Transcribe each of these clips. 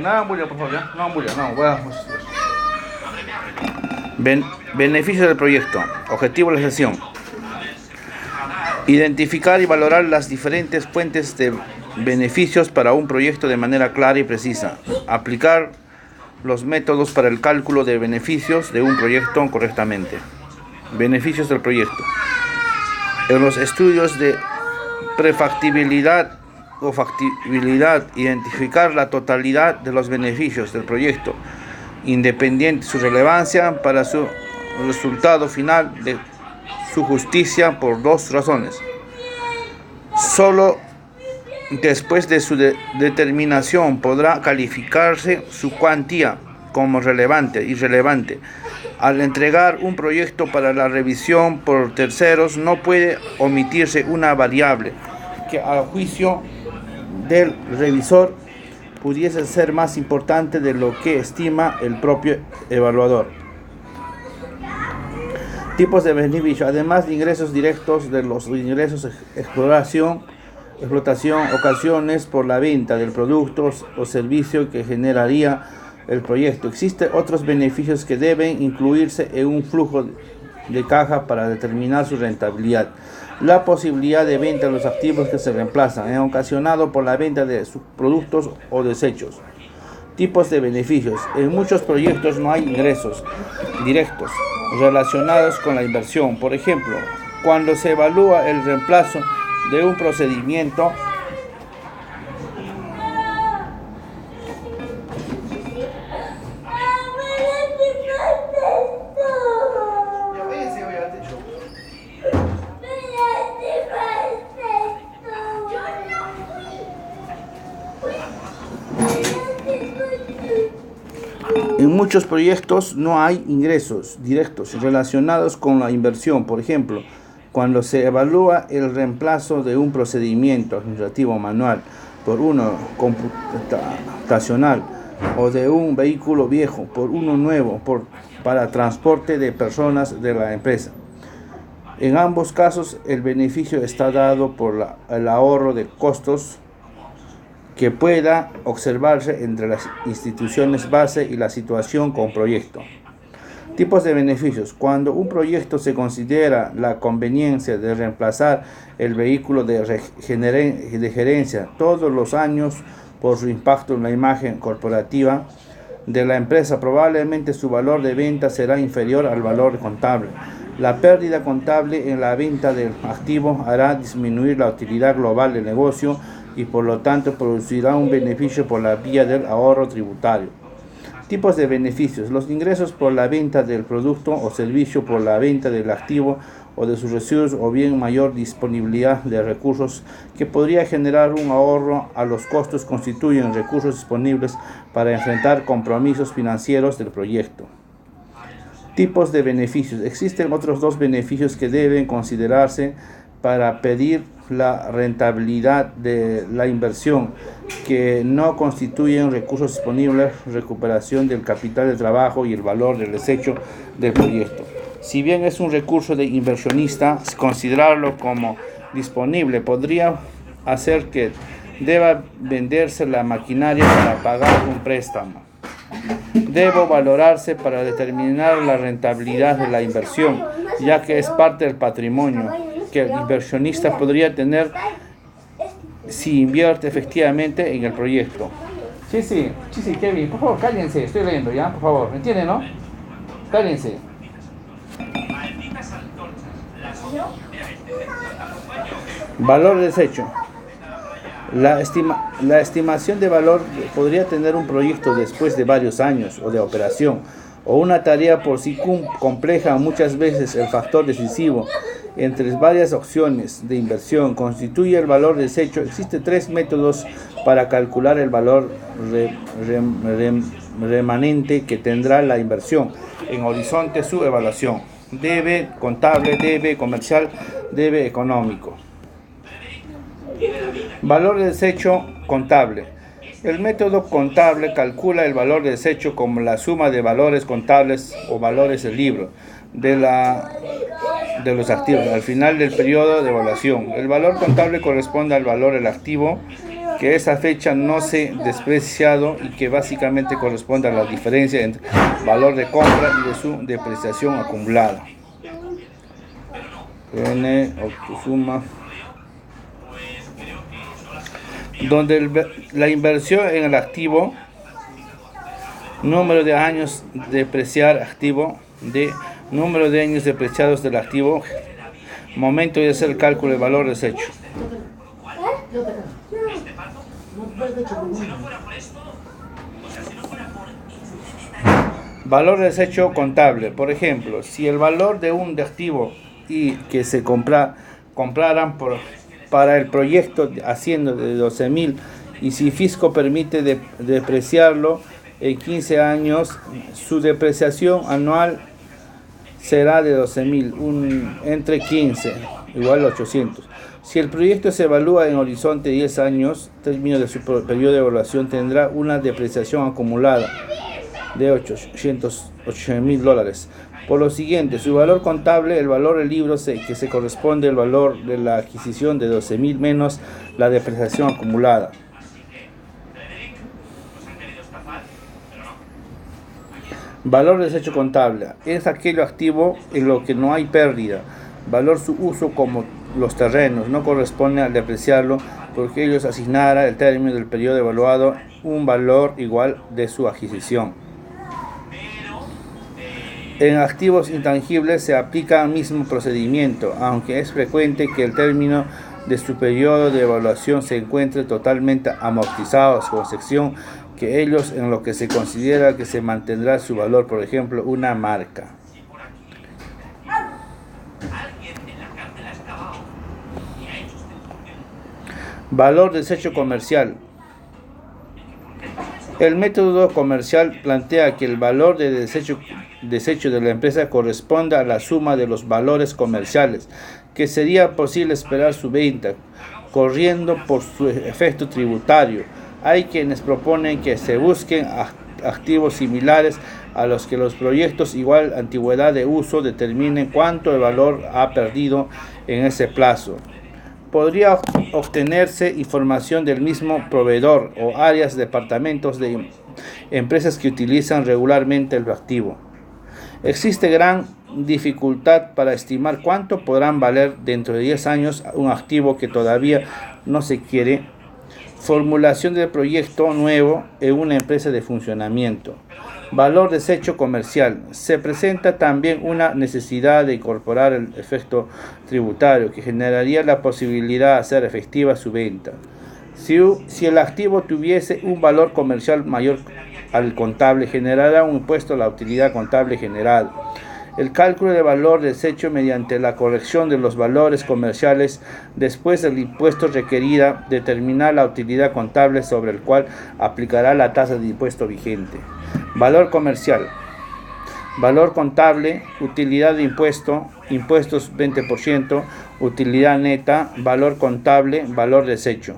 nada de bulla, por favor, ¿ya? No bulla, no, voy a... Beneficios del proyecto. Objetivo de la sesión: identificar y valorar las diferentes fuentes de beneficios para un proyecto de manera clara y precisa. Aplicar los métodos para el cálculo de beneficios de un proyecto correctamente. Beneficios del proyecto. En los estudios de prefactibilidad o factibilidad, identificar la totalidad de los beneficios del proyecto, independiente de su relevancia para su resultado final, de su justicia, por dos razones. Solo después de su determinación podrá calificarse su cuantía como relevante, irrelevante. Al entregar un proyecto para la revisión por terceros, no puede omitirse una variable que, a juicio del revisor, pudiese ser más importante de lo que estima el propio evaluador. Tipos de beneficio. Además de ingresos directos, de los ingresos explotación, ocasiones por la venta del producto o servicio que generaría el proyecto. Existen otros beneficios que deben incluirse en un flujo de caja para determinar su rentabilidad. La posibilidad de venta de los activos que se reemplazan, ocasionado por la venta de subproductos o desechos. Tipos de beneficios. En muchos proyectos no hay ingresos directos relacionados con la inversión. Por ejemplo, cuando se evalúa el reemplazo de un procedimiento, en muchos proyectos no hay ingresos directos relacionados con la inversión. Por ejemplo, cuando se evalúa el reemplazo de un procedimiento administrativo manual por uno computacional, o de un vehículo viejo por uno nuevo para transporte de personas de la empresa. En ambos casos, el beneficio está dado por el ahorro de costos que pueda observarse entre las instituciones base y la situación con proyecto. Tipos de beneficios. Cuando un proyecto se considera la conveniencia de reemplazar el vehículo de gerencia todos los años por su impacto en la imagen corporativa de la empresa, probablemente su valor de venta será inferior al valor contable. La pérdida contable en la venta del activo hará disminuir la utilidad global del negocio y por lo tanto producirá un beneficio por la vía del ahorro tributario. Tipos de beneficios. Los ingresos por la venta del producto o servicio, por la venta del activo o de sus residuos, o bien mayor disponibilidad de recursos que podría generar un ahorro a los costos, constituyen recursos disponibles para enfrentar compromisos financieros del proyecto. Tipos de beneficios. Existen otros dos beneficios que deben considerarse para pedir la rentabilidad de la inversión, que no constituyen recursos disponibles, recuperación del capital de trabajo y el valor del desecho del proyecto. Si bien es un recurso de inversionista, considerarlo como disponible podría hacer que deba venderse la maquinaria para pagar un préstamo. Debe valorarse para determinar la rentabilidad de la inversión, ya que es parte del patrimonio que el inversionista podría tener si invierte efectivamente en el proyecto. Sí, Kevin, por favor, cállense, estoy leyendo ya, por favor, ¿me entienden, no? Cállense. Valor de desecho. La estimación de valor podría tener un proyecto después de varios años o de operación, o una tarea por sí compleja. Muchas veces el factor decisivo entre varias opciones de inversión constituye el valor de desecho. Existen tres métodos para calcular el valor remanente que tendrá la inversión en horizonte su evaluación: debe contable, debe comercial, debe económico. Valor de desecho contable. El método contable calcula el valor de desecho como la suma de valores contables o valores del libro de los activos al final del periodo de evaluación. El valor contable corresponde al valor del activo que esa fecha no se despreciado y que básicamente corresponde a la diferencia entre valor de compra y de su depreciación acumulada. N suma donde la inversión en el activo, número de años depreciar activo, de número de años depreciados del activo, momento de hacer el cálculo del valor desecho. Valor desecho contable. Por ejemplo, si el valor de un activo y que se compraran para el proyecto haciendo de 12.000 y si fisco permite depreciarlo en 15 años, su depreciación anual será de 12.000 entre 15 igual a 800. Si el proyecto se evalúa en horizonte de 10 años, término de su periodo de evaluación, tendrá una depreciación acumulada de $800.000. Por lo siguiente, su valor contable, el valor del libro que se corresponde al valor de la adquisición de 12.000 menos la depreciación acumulada. Valor desecho contable es aquello activo en lo que no hay pérdida. Valor su uso como los terrenos no corresponde al depreciarlo porque ellos asignara el término del periodo evaluado un valor igual de su adquisición. En activos intangibles se aplica el mismo procedimiento, aunque es frecuente que el término de su periodo de evaluación se encuentre totalmente amortizado, con excepción que ellos en lo que se considera que se mantendrá su valor, por ejemplo, una marca. Valor desecho comercial. El método comercial plantea que el valor de desecho de la empresa corresponde a la suma de los valores comerciales, que sería posible esperar su venta, corriendo por su efecto tributario. Hay quienes proponen que se busquen activos similares a los que los proyectos igual antigüedad de uso determinen cuánto de valor ha perdido en ese plazo. Podría obtenerse información del mismo proveedor o áreas, departamentos de empresas que utilizan regularmente el activo. Existe gran dificultad para estimar cuánto podrán valer dentro de 10 años un activo que todavía no se quiere. Formulación del proyecto nuevo en una empresa de funcionamiento. Valor desecho comercial. Se presenta también una necesidad de incorporar el efecto tributario que generaría la posibilidad de hacer efectiva su venta. Si el activo tuviese un valor comercial mayor al contable, generará un impuesto a la utilidad contable general. El cálculo de valor desecho mediante la corrección de los valores comerciales después del impuesto requerida determinar la utilidad contable sobre el cual aplicará la tasa de impuesto vigente. Valor comercial. Valor contable, utilidad de impuesto, impuestos 20%, utilidad neta, valor contable, valor desecho.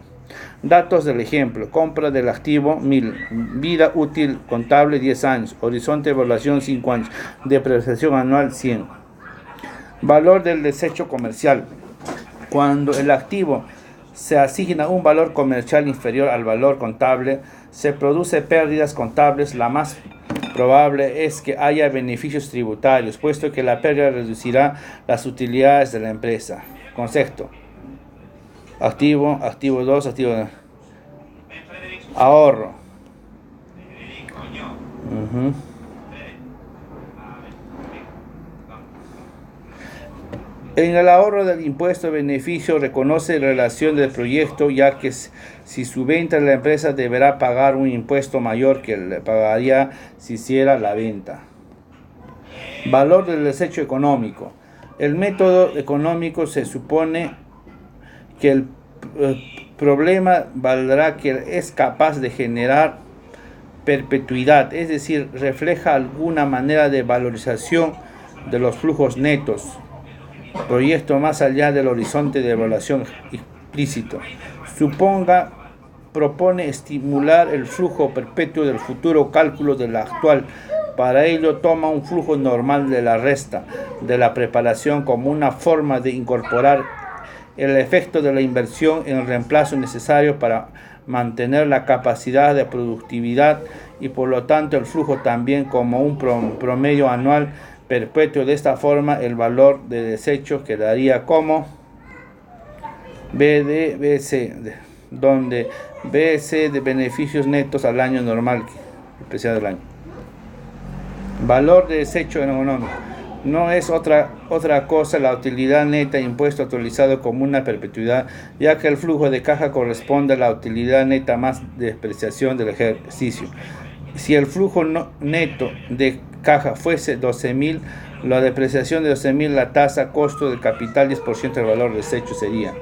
Datos del ejemplo: compra del activo 1.000, vida útil contable 10 años, horizonte de evaluación 5 años, depreciación anual 100. Valor del desecho comercial. Cuando el activo se asigna un valor comercial inferior al valor contable, se producen pérdidas contables. La más probable es que haya beneficios tributarios, puesto que la pérdida reducirá las utilidades de la empresa. Concepto: activo, activo 2, activo ahorro. En el ahorro del impuesto de beneficio reconoce la relación del proyecto, ya que si su venta de la empresa deberá pagar un impuesto mayor que le pagaría si hiciera la venta. Valor del desecho económico. El método económico se supone que el problema valdrá que es capaz de generar perpetuidad, es decir, refleja alguna manera de valorización de los flujos netos. Proyecto más allá del horizonte de evaluación explícito. Propone estimular el flujo perpetuo del futuro cálculo del actual. Para ello toma un flujo normal de la resta de la preparación como una forma de incorporar el efecto de la inversión en el reemplazo necesario para mantener la capacidad de productividad y por lo tanto el flujo también como un promedio anual perpetuo. De esta forma el valor de desecho quedaría como BDBC, donde BC de beneficios netos al año normal, especial del año. Valor de desecho económico. No es otra cosa la utilidad neta impuesto actualizado como una perpetuidad, ya que el flujo de caja corresponde a la utilidad neta más depreciación del ejercicio. Si el flujo neto de caja fuese 12.000, la depreciación de 12.000, la tasa costo del capital 10% del valor de desecho sería.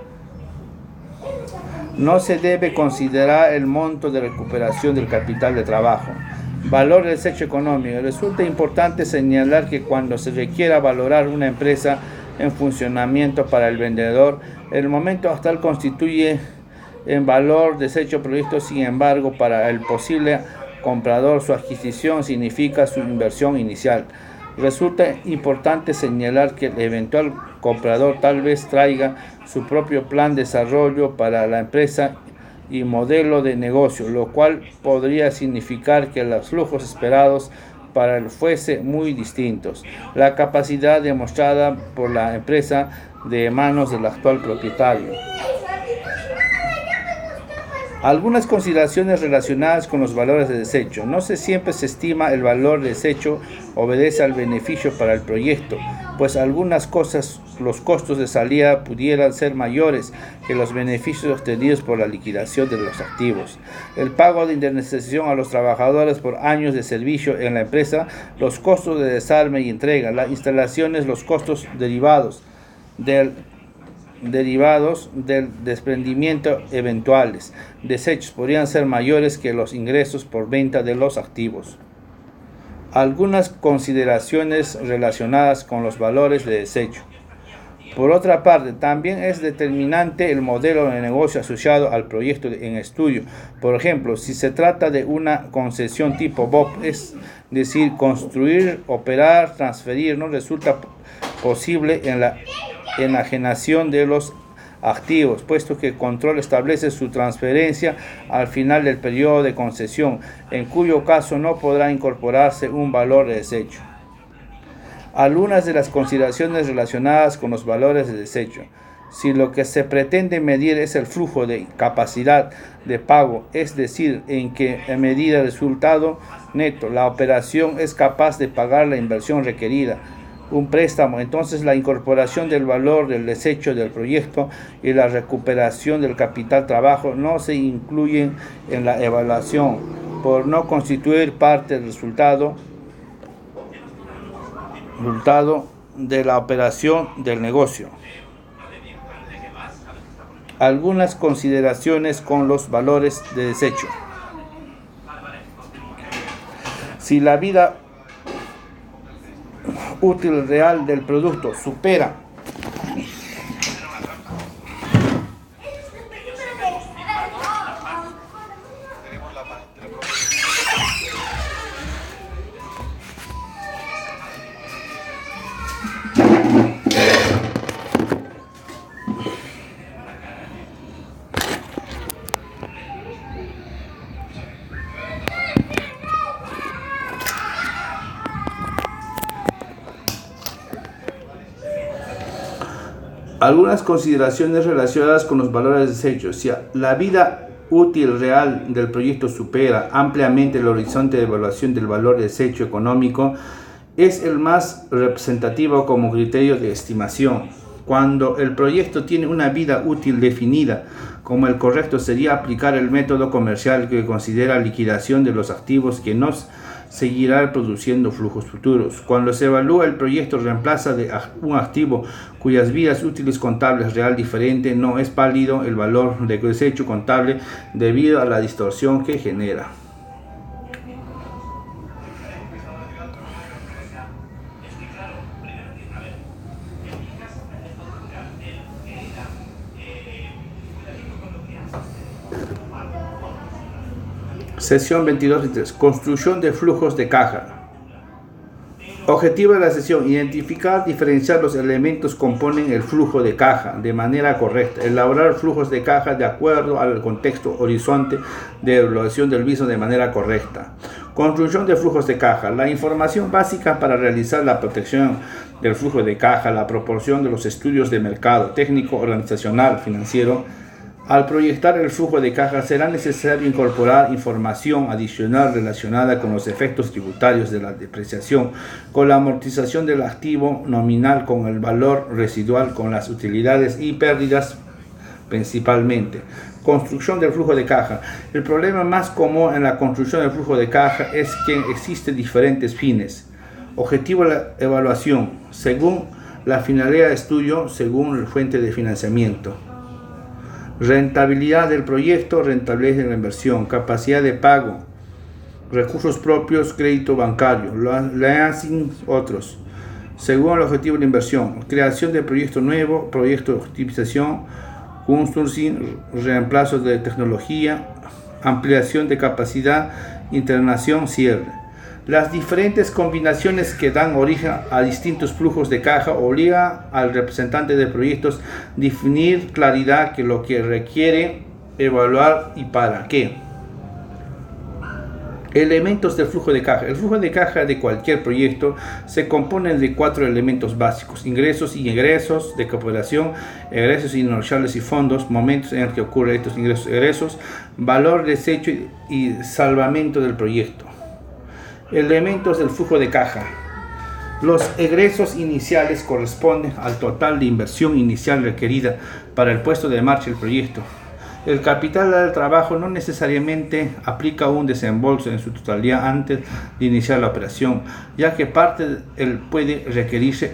No se debe considerar el monto de recuperación del capital de trabajo. Valor de desecho económico. Resulta importante señalar que cuando se requiera valorar una empresa en funcionamiento para el vendedor, el momento actual constituye en valor desecho proyecto. Sin embargo, para el posible comprador, su adquisición significa su inversión inicial. Resulta importante señalar que el eventual comprador tal vez traiga su propio plan de desarrollo para la empresa y modelo de negocio, lo cual podría significar que los flujos esperados para él fuesen muy distintos. La capacidad demostrada por la empresa de manos del actual propietario. Algunas consideraciones relacionadas con los valores de desecho. No siempre se estima el valor de desecho obedece al beneficio para el proyecto, pues algunas cosas, los costos de salida pudieran ser mayores que los beneficios obtenidos por la liquidación de los activos. El pago de indemnización a los trabajadores por años de servicio en la empresa, los costos de desarme y entrega, las instalaciones, los costos derivados del desprendimiento eventuales. Desechos podrían ser mayores que los ingresos por venta de los activos. Algunas consideraciones relacionadas con los valores de desecho. Por otra parte, también es determinante el modelo de negocio asociado al proyecto en estudio. Por ejemplo, si se trata de una concesión tipo BOP, es decir, construir, operar, transferir, no resulta posible en la enajenación de los activos, puesto que el control establece su transferencia al final del periodo de concesión, en cuyo caso no podrá incorporarse un valor de desecho. Algunas de las consideraciones relacionadas con los valores de desecho. Si lo que se pretende medir es el flujo de capacidad de pago, es decir, en qué medida el resultado neto, la operación es capaz de pagar la inversión requerida, un préstamo, entonces la incorporación del valor del desecho del proyecto y la recuperación del capital trabajo no se incluyen en la evaluación por no constituir parte del resultado de la operación del negocio. Algunas consideraciones con los valores de desecho. Si la vida útil real del producto supera algunas consideraciones relacionadas con los valores de desecho. Si la vida útil real del proyecto supera ampliamente el horizonte de evaluación del valor de desecho económico, es el más representativo como criterio de estimación. Cuando el proyecto tiene una vida útil definida, como el correcto sería aplicar el método comercial que considera liquidación de los activos que nos seguirá produciendo flujos futuros. Cuando se evalúa el proyecto reemplaza de un activo cuyas vidas útiles contables real diferente, no es válido el valor de desecho contable debido a la distorsión que genera. Sección 22 y 3. Construcción de flujos de caja. Objetivo de la sesión: identificar, diferenciar los elementos que componen el flujo de caja de manera correcta, elaborar flujos de caja de acuerdo al contexto horizonte de evaluación del mismo de manera correcta. Construcción de flujos de caja: la información básica para realizar la protección del flujo de caja, la proporción de los estudios de mercado, técnico, organizacional, financiero. Al proyectar el flujo de caja será necesario incorporar información adicional relacionada con los efectos tributarios de la depreciación, con la amortización del activo nominal, con el valor residual, con las utilidades y pérdidas principalmente. Construcción del flujo de caja. El problema más común en la construcción del flujo de caja es que existen diferentes fines. Objetivo de la evaluación, según la finalidad de estudio, según la fuente de financiamiento. Rentabilidad del proyecto, rentabilidad de la inversión, capacidad de pago, recursos propios, crédito bancario, leasing, otros. Según el objetivo de la inversión, creación de proyecto nuevo, proyecto de optimización, outsourcing, reemplazo de tecnología, ampliación de capacidad, internación, cierre. Las diferentes combinaciones que dan origen a distintos flujos de caja obligan al representante de proyectos a definir claridad que lo que requiere evaluar y para qué. Elementos del flujo de caja. El flujo de caja de cualquier proyecto se compone de 4 elementos básicos: ingresos y egresos de cooperación, egresos inerciales y fondos, momentos en el que ocurren estos ingresos y egresos, valor, desecho y salvamento del proyecto. Elementos del flujo de caja. Los egresos iniciales corresponden al total de inversión inicial requerida para el puesto de marcha del proyecto. El capital del trabajo no necesariamente aplica un desembolso en su totalidad antes de iniciar la operación, ya que parte de él puede requerirse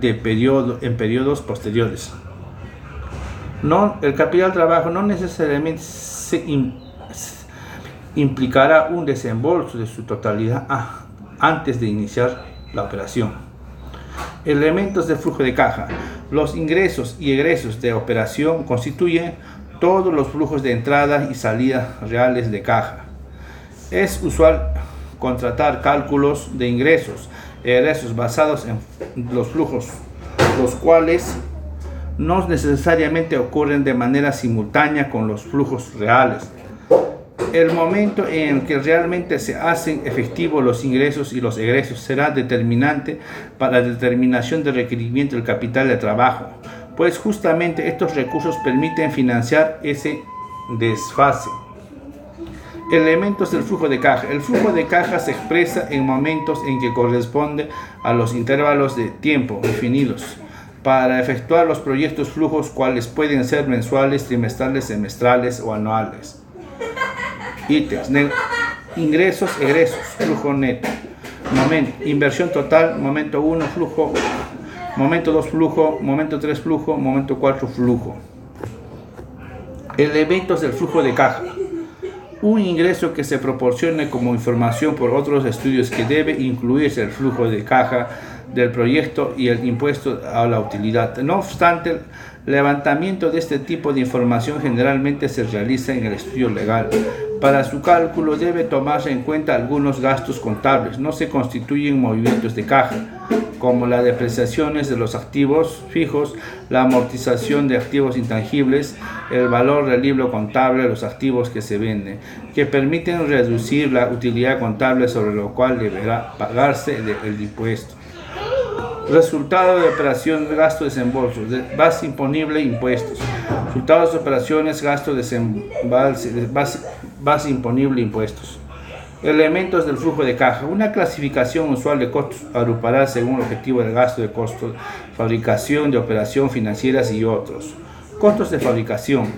en periodos posteriores. El capital del trabajo no necesariamente implicará un desembolso de su totalidad antes de iniciar la operación. Elementos del flujo de caja. Los ingresos y egresos de operación constituyen todos los flujos de entrada y salida reales de caja. Es usual contratar cálculos de ingresos y egresos basados en los flujos, los cuales no necesariamente ocurren de manera simultánea con los flujos reales. El momento en que realmente se hacen efectivos los ingresos y los egresos será determinante para la determinación del requerimiento del capital de trabajo, pues justamente estos recursos permiten financiar ese desfase. Elementos del flujo de caja. El flujo de caja se expresa en momentos en que corresponde a los intervalos de tiempo definidos para efectuar los proyectos flujos, cuales pueden ser mensuales, trimestrales, semestrales o anuales. Ítems: ingresos, egresos, flujo neto. Momento: inversión total, momento 1, flujo, momento 2, flujo, momento 3, flujo, momento 4, flujo. Elementos del flujo de caja. Un ingreso que se proporcione como información por otros estudios que debe incluirse el flujo de caja del proyecto y el impuesto a la utilidad. No obstante, el levantamiento de este tipo de información generalmente se realiza en el estudio legal. Para su cálculo debe tomarse en cuenta algunos gastos contables. No se constituyen movimientos de caja, como las depreciaciones de los activos fijos, la amortización de activos intangibles, el valor del libro contable de los activos que se venden, que permiten reducir la utilidad contable sobre lo cual deberá pagarse el impuesto. Resultado de operación, gasto de desembolso, base imponible, impuestos. Resultados de operaciones, gasto de desembolso, base imponible, impuestos. Elementos del flujo de caja. Una clasificación usual de costos agrupará según el objetivo del gasto de costos, fabricación, de operación, financieras y otros. Costos de fabricación.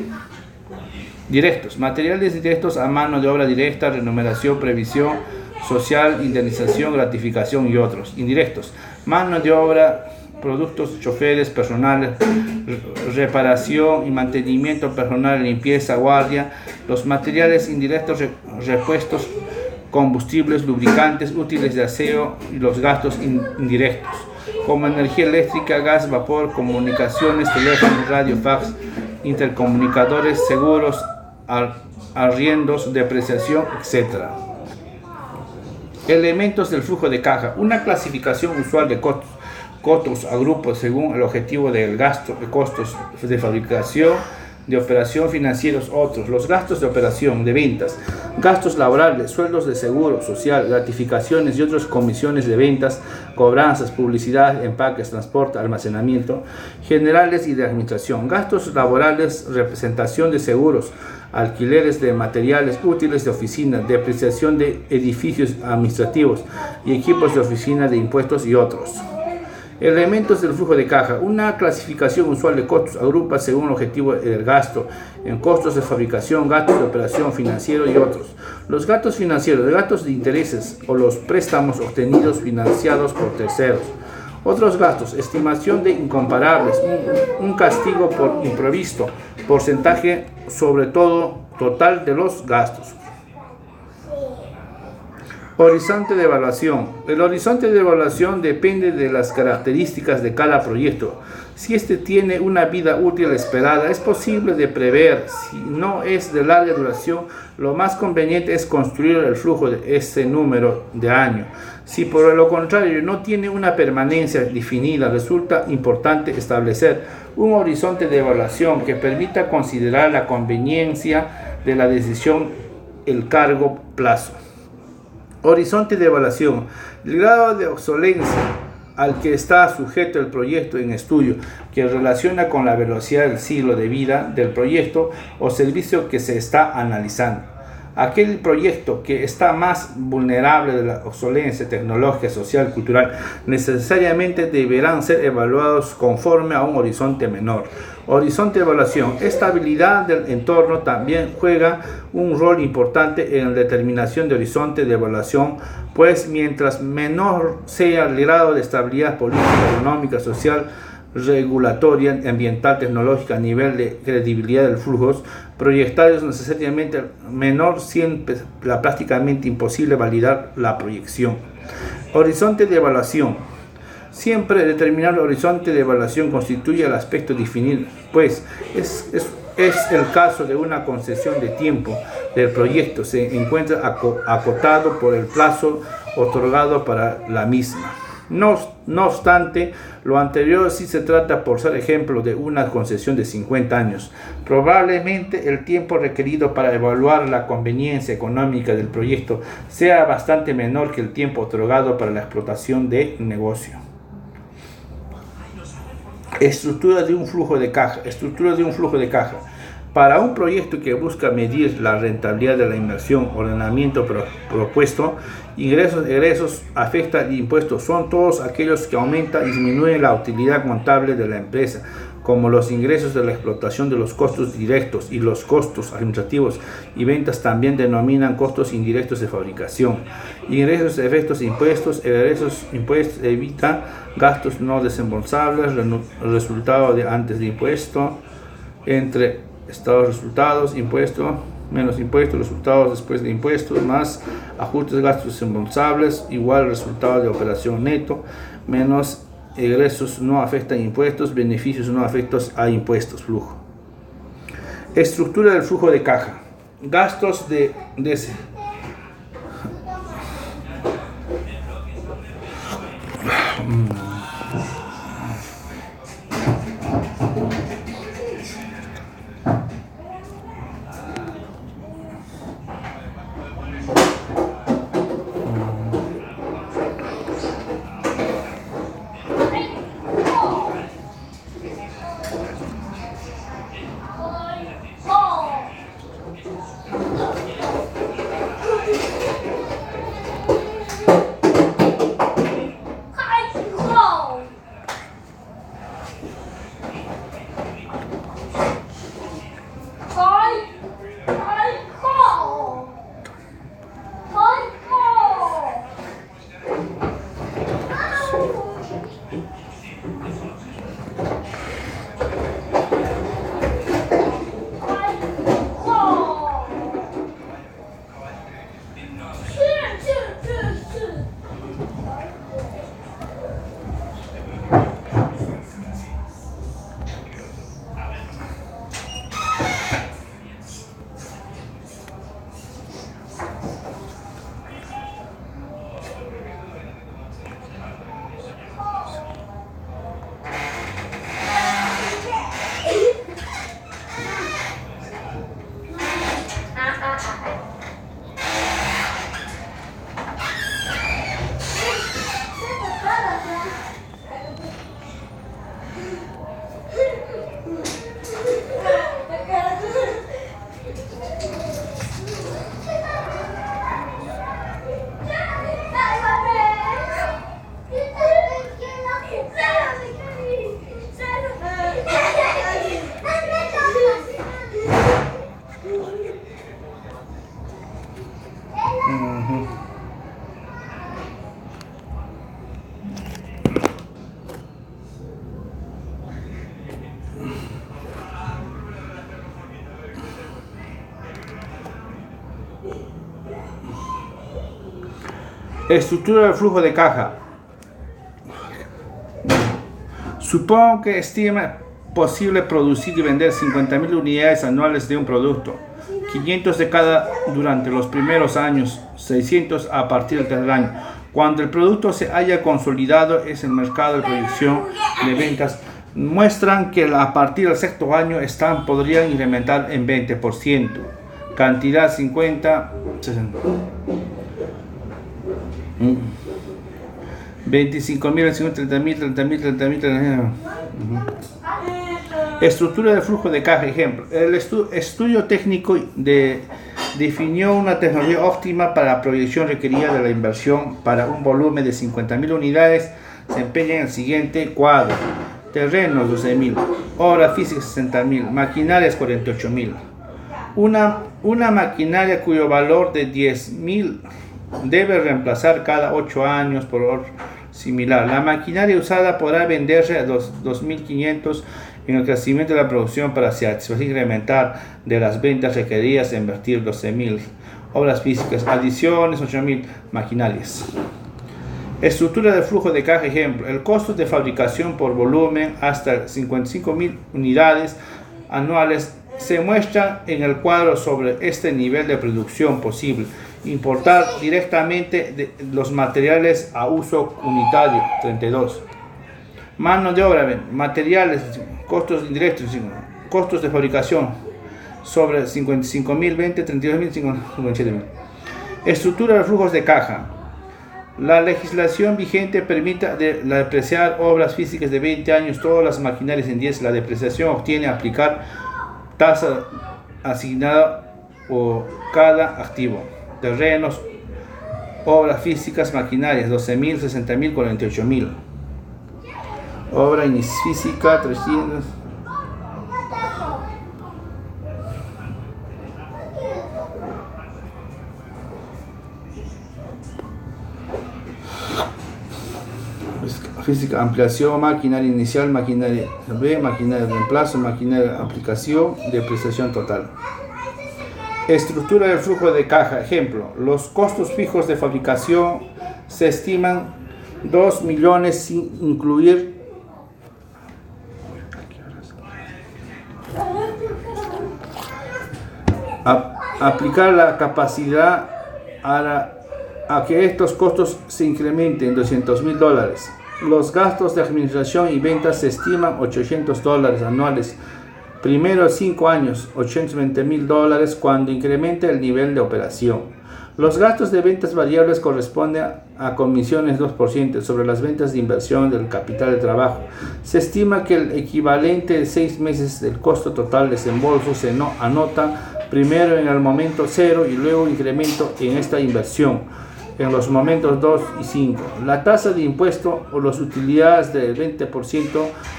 Directos. Materiales directos a mano de obra directa, remuneración, previsión social, indemnización, gratificación y otros. Indirectos: mano de obra, productos, choferes, personal, reparación y mantenimiento personal, limpieza, guardia. Los materiales indirectos: repuestos, combustibles, lubricantes, útiles de aseo y los gastos indirectos, como energía eléctrica, gas, vapor, comunicaciones, teléfono, radio, fax, intercomunicadores, seguros, arriendos, depreciación, etc. Elementos del flujo de caja. Una clasificación usual de costos a grupos según el objetivo del gasto, de costos de fabricación, de operación, financieros, otros. Los gastos de operación, de ventas, gastos laborales, sueldos de seguro social, gratificaciones y otras comisiones de ventas, cobranzas, publicidad, empaques, transporte, almacenamiento, generales y de administración. Gastos laborales, representación de seguros, alquileres de materiales útiles de oficina, depreciación de edificios administrativos y equipos de oficina de impuestos y otros. Elementos del flujo de caja. Una clasificación usual de costos agrupa según el objetivo del gasto en costos de fabricación, gastos de operación, financiero y otros. Los gastos financieros, gastos de intereses o los préstamos obtenidos financiados por terceros. Otros gastos, estimación de incomparables, un castigo por imprevisto, porcentaje sobre todo total de los gastos. Horizonte de evaluación. El horizonte de evaluación depende de las características de cada proyecto. Si este tiene una vida útil esperada, es posible de prever. Si no es de larga duración, lo más conveniente es construir el flujo de ese número de años. Si por lo contrario no tiene una permanencia definida, resulta importante establecer un horizonte de evaluación que permita considerar la conveniencia de la decisión el largo plazo. Horizonte de evaluación. El grado de obsolescencia al que está sujeto el proyecto en estudio, que relaciona con la velocidad del ciclo de vida del proyecto o servicio que se está analizando. Aquel proyecto que está más vulnerable de la obsolescencia tecnológica, social, cultural, necesariamente deberán ser evaluados conforme a un horizonte menor. Horizonte de evaluación. Estabilidad del entorno también juega un rol importante en la determinación de horizonte de evaluación, pues mientras menor sea el grado de estabilidad política, económica, social, regulatoria, ambiental, tecnológica, a nivel de credibilidad de flujos proyectados, necesariamente menor, siempre prácticamente imposible validar la proyección. Horizonte de evaluación. Siempre determinar el horizonte de evaluación constituye el aspecto definido, pues es el caso de una concesión de tiempo del proyecto, se encuentra acotado por el plazo otorgado para la misma. No obstante, lo anterior sí se trata, por ser ejemplo, de una concesión de 50 años. Probablemente el tiempo requerido para evaluar la conveniencia económica del proyecto sea bastante menor que el tiempo otorgado para la explotación de negocio. Estructura de un flujo de caja. Estructura de un flujo de caja. Para un proyecto que busca medir la rentabilidad de la inversión, ordenamiento propuesto, ingresos, egresos, afecta y impuestos son todos aquellos que aumentan y disminuyen la utilidad contable de la empresa, como los ingresos de la explotación de los costos directos y los costos administrativos y ventas también denominan costos indirectos de fabricación. Ingresos, efectos, impuestos, egresos, impuestos, evita gastos no desembolsables, resultado de antes de impuesto, entre estados resultados, impuestos, menos impuestos, resultados después de impuestos, más ajustes de gastos desembolsables, igual resultado de operación neto, menos egresos no afectan impuestos, beneficios no afectos a impuestos, flujo. Estructura del flujo de caja. Gastos de Estructura del flujo de caja. Supongo que estima posible producir y vender 50.000 unidades anuales de un producto, 500 de cada durante los primeros años, 600 a partir del tercer año. Cuando el producto se haya consolidado en el mercado de producción de ventas, muestran que a partir del sexto año podrían incrementar en 20%. Cantidad 50, 60. 25.000, 30.000, 30.000, 30.000. Estructura de flujo de caja. Ejemplo, el estudio técnico definió una tecnología óptima para la proyección requerida de la inversión para un volumen de 50.000 unidades. Se empeña en el siguiente cuadro: terrenos 12.000, obra física 60.000, maquinarias 48.000. Una maquinaria cuyo valor de 10.000 debe reemplazar cada 8 años por otro similar. La maquinaria usada podrá venderse a 2.500 en el crecimiento de la producción para satisfacer y incrementar de las ventas requeridas, invertir 12.000. Obras físicas, adiciones 8.000, maquinarias. Estructura de flujo de caja. Ejemplo, el costo de fabricación por volumen hasta 55.000 unidades anuales se muestra en el cuadro sobre este nivel de producción posible. Importar directamente los materiales a uso unitario, 32. Mano de obra, materiales, costos indirectos, costos de fabricación, sobre 55.000, 20, 32.000, 57.000. Estructura de flujos de caja. La legislación vigente permite depreciar obras físicas de 20 años, todas las maquinarias en 10. La depreciación obtiene aplicar tasa asignada por cada activo. Terrenos, obras físicas, maquinarias, 12.000, 60.000, 48.000. Obra física, 300. Física, ampliación, maquinaria inicial, maquinaria B, maquinaria de reemplazo, maquinaria de aplicación, depreciación total. Estructura del flujo de caja. Ejemplo, los costos fijos de fabricación se estiman 2 millones sin incluir aplicar la capacidad a que estos costos se incrementen $200.000. Los gastos de administración y ventas se estiman $800 anuales. Primero 5 años, $820.000 cuando incremente el nivel de operación. Los gastos de ventas variables corresponden a comisiones 2% sobre las ventas de inversión del capital de trabajo. Se estima que el equivalente de 6 meses del costo total de desembolso se anota primero en el momento 0 y luego incremento en esta inversión en los momentos 2 y 5. La tasa de impuesto o las utilidades del 20%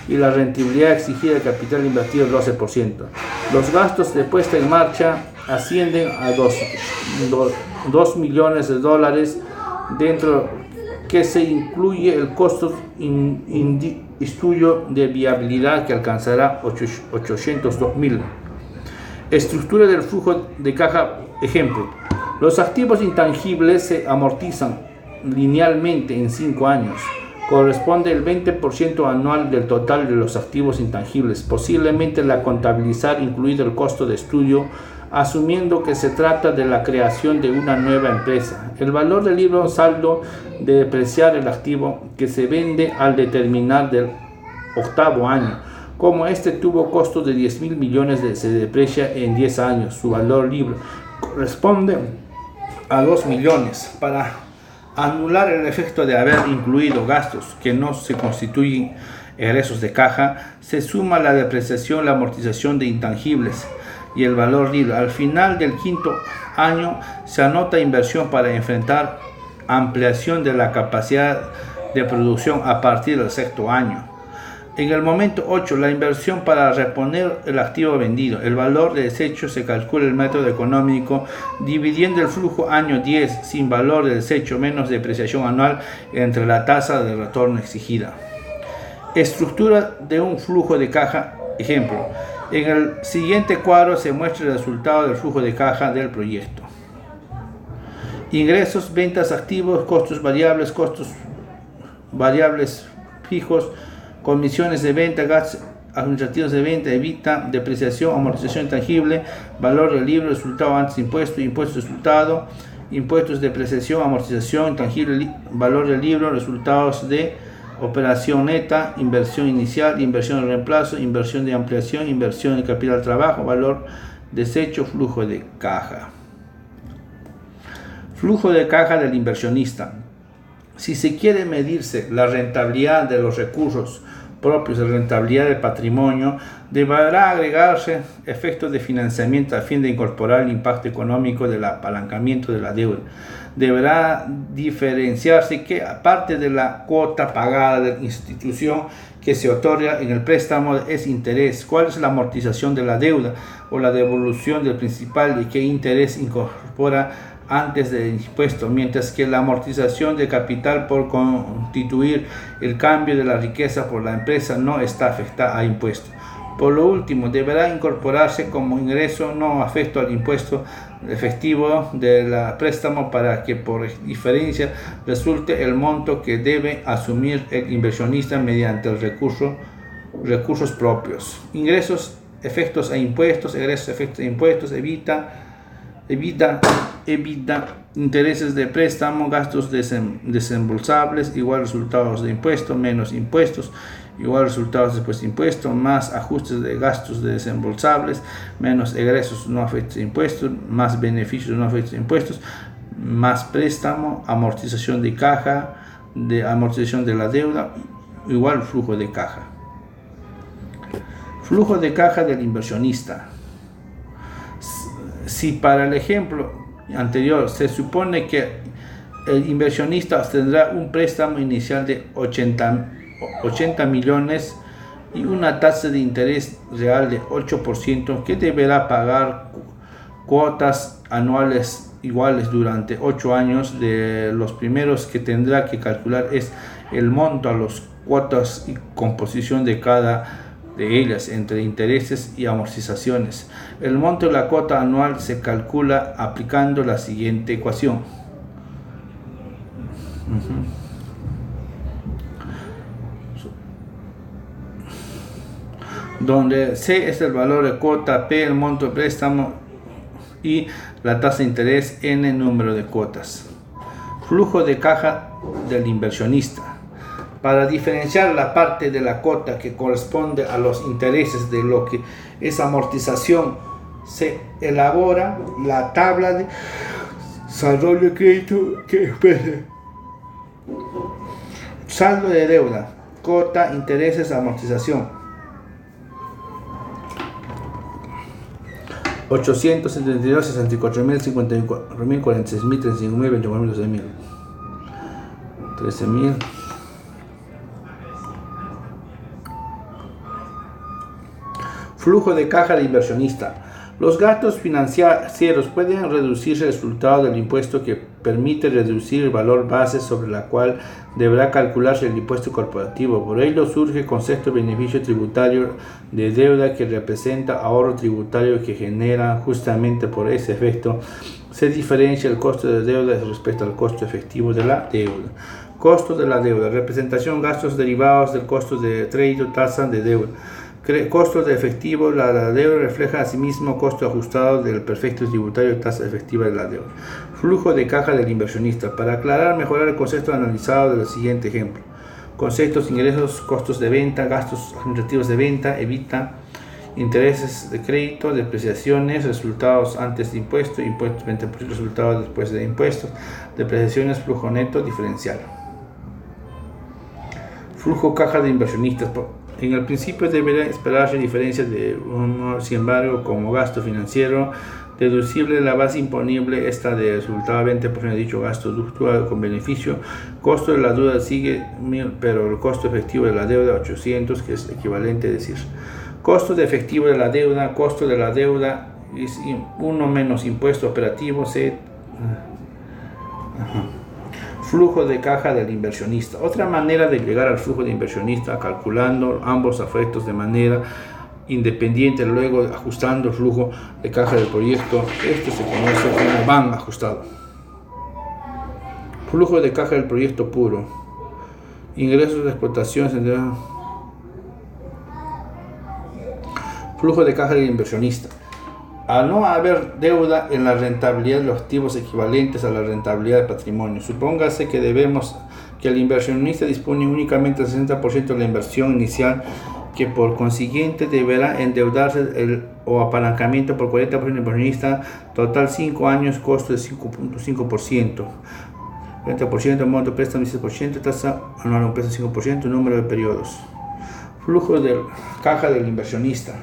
y la rentabilidad exigida del capital invertido del 12%. Los gastos de puesta en marcha ascienden a $2 millones, dentro que se incluye el costo estudio de viabilidad que alcanzará $802.000. Estructura del flujo de caja. Ejemplo, los activos intangibles se amortizan linealmente en 5 años. Corresponde el 20% anual del total de los activos intangibles, posiblemente la contabilizar incluido el costo de estudio, asumiendo que se trata de la creación de una nueva empresa. El valor del libro saldo de depreciar el activo que se vende al determinar del 8º año. Como este tuvo costo de 10.000 millones, se deprecia en 10 años. Su valor libre corresponde a 2 millones. Para anular el efecto de haber incluido gastos que no se constituyen egresos de caja, se suma la depreciación, la amortización de intangibles y el valor libre. Al final del 5º año se anota inversión para enfrentar ampliación de la capacidad de producción a partir del 6º año. En el momento 8, la inversión para reponer el activo vendido. El valor de desecho se calcula el método económico dividiendo el flujo año 10 sin valor de desecho menos depreciación anual entre la tasa de retorno exigida. Estructura de un flujo de caja. Ejemplo, en el siguiente cuadro se muestra el resultado del flujo de caja del proyecto. Ingresos, ventas, activos, costos variables fijos, comisiones de venta, gastos administrativos de venta, EBITDA, depreciación, amortización intangible, valor del libro, resultado antes de impuesto, impuesto de resultado, impuestos, depreciación, amortización intangible, valor del libro, resultados de operación neta, inversión inicial, inversión de reemplazo, inversión de ampliación, inversión de capital trabajo, valor desecho, flujo de caja. Flujo de caja del inversionista. Si se quiere medirse la rentabilidad de los recursos propios, la rentabilidad del patrimonio, deberá agregarse efectos de financiamiento a fin de incorporar el impacto económico del apalancamiento de la deuda. Deberá diferenciarse que, aparte de la cuota pagada de la institución que se otorga en el préstamo, es interés, cuál es la amortización de la deuda o la devolución del principal y qué interés incorpora antes del impuesto, mientras que la amortización de capital por constituir el cambio de la riqueza por la empresa no está afectada a impuesto. Por lo último, deberá incorporarse como ingreso no afecto al impuesto efectivo del préstamo para que por diferencia resulte el monto que debe asumir el inversionista mediante el recursos propios. Ingresos, efectos a impuestos, egresos, efectos a impuestos, EBITDA, intereses de préstamo, gastos desembolsables, igual resultados de impuestos, menos impuestos, igual resultados después de impuestos, más ajustes de gastos desembolsables, menos egresos no afectos a impuestos, más beneficios no afectos a impuestos, más préstamo, amortización de caja, de amortización de la deuda, igual flujo de caja. Flujo de caja del inversionista. Si para el ejemplo anterior se supone que el inversionista tendrá un préstamo inicial de 80 millones y una tasa de interés real de 8%, que deberá pagar cuotas anuales iguales durante 8 años, de los primeros que tendrá que calcular es el monto a las cuotas y composición de cada de ellas entre intereses y amortizaciones. El monto de la cuota anual se calcula aplicando la siguiente ecuación. Donde C es el valor de cuota, P el monto de préstamo y la tasa de interés, N número de cuotas. Flujo de caja del inversionista. Para diferenciar la parte de la cuota que corresponde a los intereses de lo que es amortización, se elabora la tabla de saldo de crédito que expresa saldo de deuda, cuota, intereses, amortización. 872, 64.000, 54.000, 46.000, 35.000, 24.000, 12.000, 13.000. Flujo de caja de inversionista. Los gastos financieros pueden reducir el resultado del impuesto, que permite reducir el valor base sobre la cual deberá calcularse el impuesto corporativo. Por ello surge el concepto de beneficio tributario de deuda, que representa ahorro tributario que genera justamente por ese efecto. Se diferencia el costo de deuda respecto al costo efectivo de la deuda. Costo de la deuda. Representación: gastos derivados del costo de crédito, tasa de deuda. Costo de efectivo. La deuda refleja asimismo costo ajustado del perfecto tributario, tasa efectiva de la deuda. Flujo de caja del inversionista. Para aclarar, mejorar el concepto analizado del siguiente ejemplo. Conceptos: ingresos, costos de venta, gastos administrativos de venta, EBITDA, intereses de crédito, depreciaciones, resultados antes de impuestos, impuestos 20%, resultados después de impuestos, depreciaciones, flujo neto diferencial. Flujo caja de inversionistas. En el principio deberá esperarse diferencias de uno, sin embargo, como gasto financiero deducible, la base imponible esta de resultado 20% de dicho gasto ductual con beneficio. Costo de la deuda sigue 1.000, pero el costo efectivo de la deuda 800, que es equivalente a decir costo de efectivo de la deuda. Costo de la deuda es 1 menos impuesto operativo. Flujo de caja del inversionista. Otra manera de llegar al flujo de inversionista, calculando ambos efectos de manera independiente, luego ajustando el flujo de caja del proyecto. Este se conoce como van ajustado. Flujo de caja del proyecto puro. Ingresos de explotación. Flujo de caja del inversionista. Al no haber deuda en la rentabilidad de los activos equivalentes a la rentabilidad del patrimonio, supóngase que el inversionista dispone únicamente del 60% de la inversión inicial, que por consiguiente deberá endeudarse o apalancamiento por 40% del inversionista, total 5 años, costo de 5.5%, 40% monto préstamo 16%, tasa anual un préstamo 5%, número de periodos. Flujo de caja del inversionista.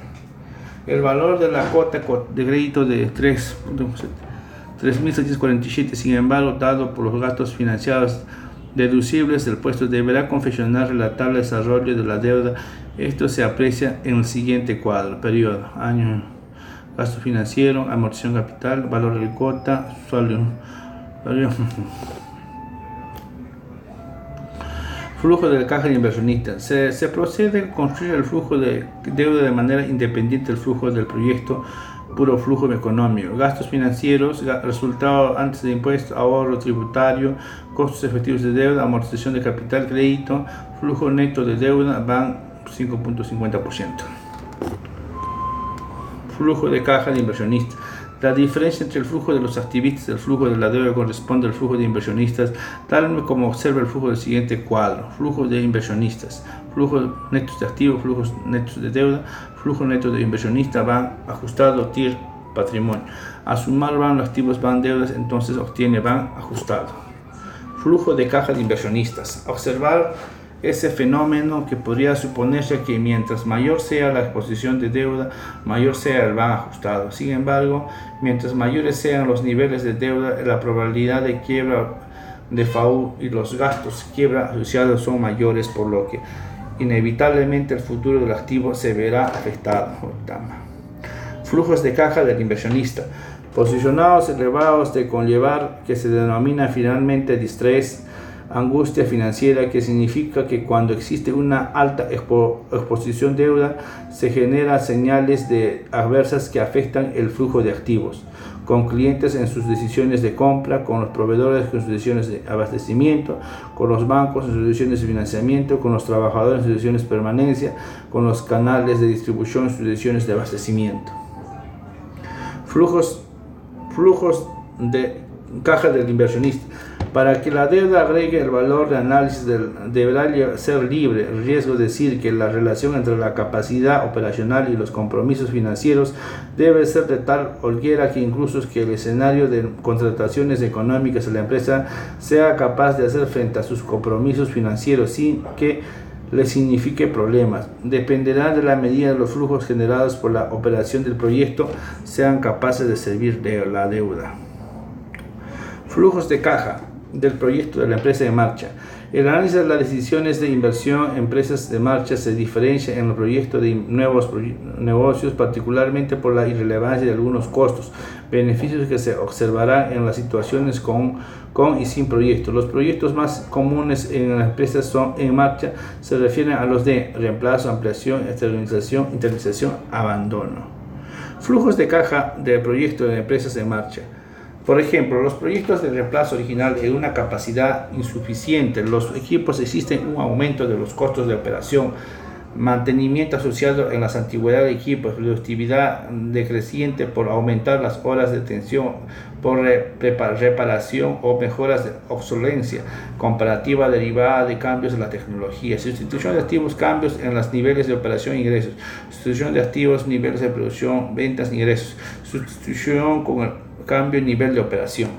El valor de la cuota de crédito de 3.747, sin embargo, dado por los gastos financiados deducibles del puesto, deberá confeccionar relatable desarrollo de la deuda. Esto se aprecia en el siguiente cuadro: periodo, año, gasto financiero, amortización capital, valor de cuota, sueldo. Flujo de caja de inversionista. Se procede a construir el flujo de deuda de manera independiente del flujo del proyecto, puro flujo económico. Gastos financieros, resultado antes de impuestos, ahorro tributario, costos efectivos de deuda, amortización de capital, crédito, flujo neto de deuda van 5.50%. Flujo de caja de inversionista. La diferencia entre el flujo de los activistas y el flujo de la deuda corresponde al flujo de inversionistas, tal como observa el flujo del siguiente cuadro: flujo de inversionistas, flujo netos de activos, flujos netos de deuda, flujo neto de inversionista, van ajustado, TIR, patrimonio. A sumar van los activos, van deudas, entonces obtiene van ajustado. Flujo de caja de inversionistas. Observar ese fenómeno que podría suponerse que mientras mayor sea la exposición de deuda, mayor sea el van ajustado. Sin embargo, mientras mayores sean los niveles de deuda, la probabilidad de quiebra de FAU y los gastos de quiebra asociados son mayores, por lo que inevitablemente el futuro del activo se verá afectado. Flujos de caja del inversionista. Posicionados elevados de conllevar, que se denomina finalmente distrés, angustia financiera, que significa que cuando existe una alta exposición de deuda se generan señales adversas que afectan el flujo de activos, con clientes en sus decisiones de compra, con los proveedores en sus decisiones de abastecimiento, con los bancos en sus decisiones de financiamiento, con los trabajadores en sus decisiones de permanencia, con los canales de distribución en sus decisiones de abastecimiento. Flujos de caja del inversionista. Para que la deuda agregue el valor de análisis deberá ser libre. El riesgo es decir que la relación entre la capacidad operacional y los compromisos financieros debe ser de tal holguera que incluso que el escenario de contrataciones económicas de la empresa sea capaz de hacer frente a sus compromisos financieros sin que le signifique problemas. Dependerá de la medida de los flujos generados por la operación del proyecto sean capaces de servir de la deuda. Flujos de caja del proyecto de la empresa en marcha. El análisis de las decisiones de inversión en empresas de marcha se diferencia en el proyecto de nuevos negocios, particularmente por la irrelevancia de algunos costos, beneficios que se observarán en las situaciones con y sin proyecto. Los proyectos más comunes en las empresas en marcha se refieren a los de reemplazo, ampliación, internalización, abandono. Flujos de caja del proyecto de empresas en marcha. Por ejemplo, los proyectos de reemplazo original en una capacidad insuficiente, los equipos existen un aumento de los costos de operación, mantenimiento asociado en las antigüedades de equipos, productividad decreciente por aumentar las horas de atención, por reparación o mejoras de obsolencia comparativa derivada de cambios en la tecnología, sustitución de activos, cambios en los niveles de operación e ingresos, sustitución de activos, niveles de producción, ventas e ingresos, sustitución con el cambio en nivel de operación.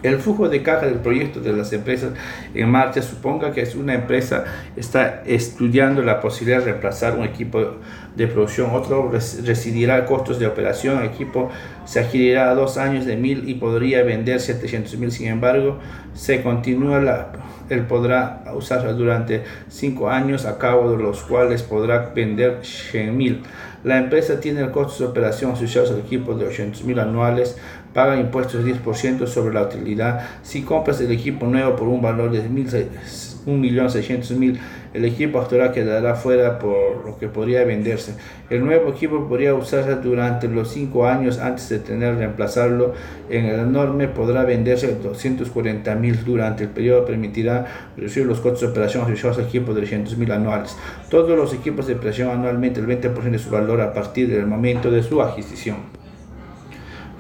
El flujo de caja del proyecto de las empresas en marcha. Suponga que una empresa está estudiando la posibilidad de reemplazar un equipo de producción, otro residirá costos de operación, el equipo se adquirirá a 2 años de 1.000 y podría vender 700.000, sin embargo, se continúa él podrá usarla durante 5 años, a cabo de los cuales podrá vender 100.000. La empresa tiene el costo de operación asociados al equipo de 800.000 anuales, paga impuestos 10% sobre la utilidad. Si compras el equipo nuevo por un valor de 1.600.000, El equipo actual quedará fuera por lo que podría venderse. El nuevo equipo podría usarse durante los 5 años antes de tener que reemplazarlo. En el enorme podrá venderse 240.000 durante el periodo, permitirá reducir los costos de operación asociados al equipo de 300.000 anuales. Todos los equipos de presión anualmente el 20% de su valor a partir del momento de su adquisición.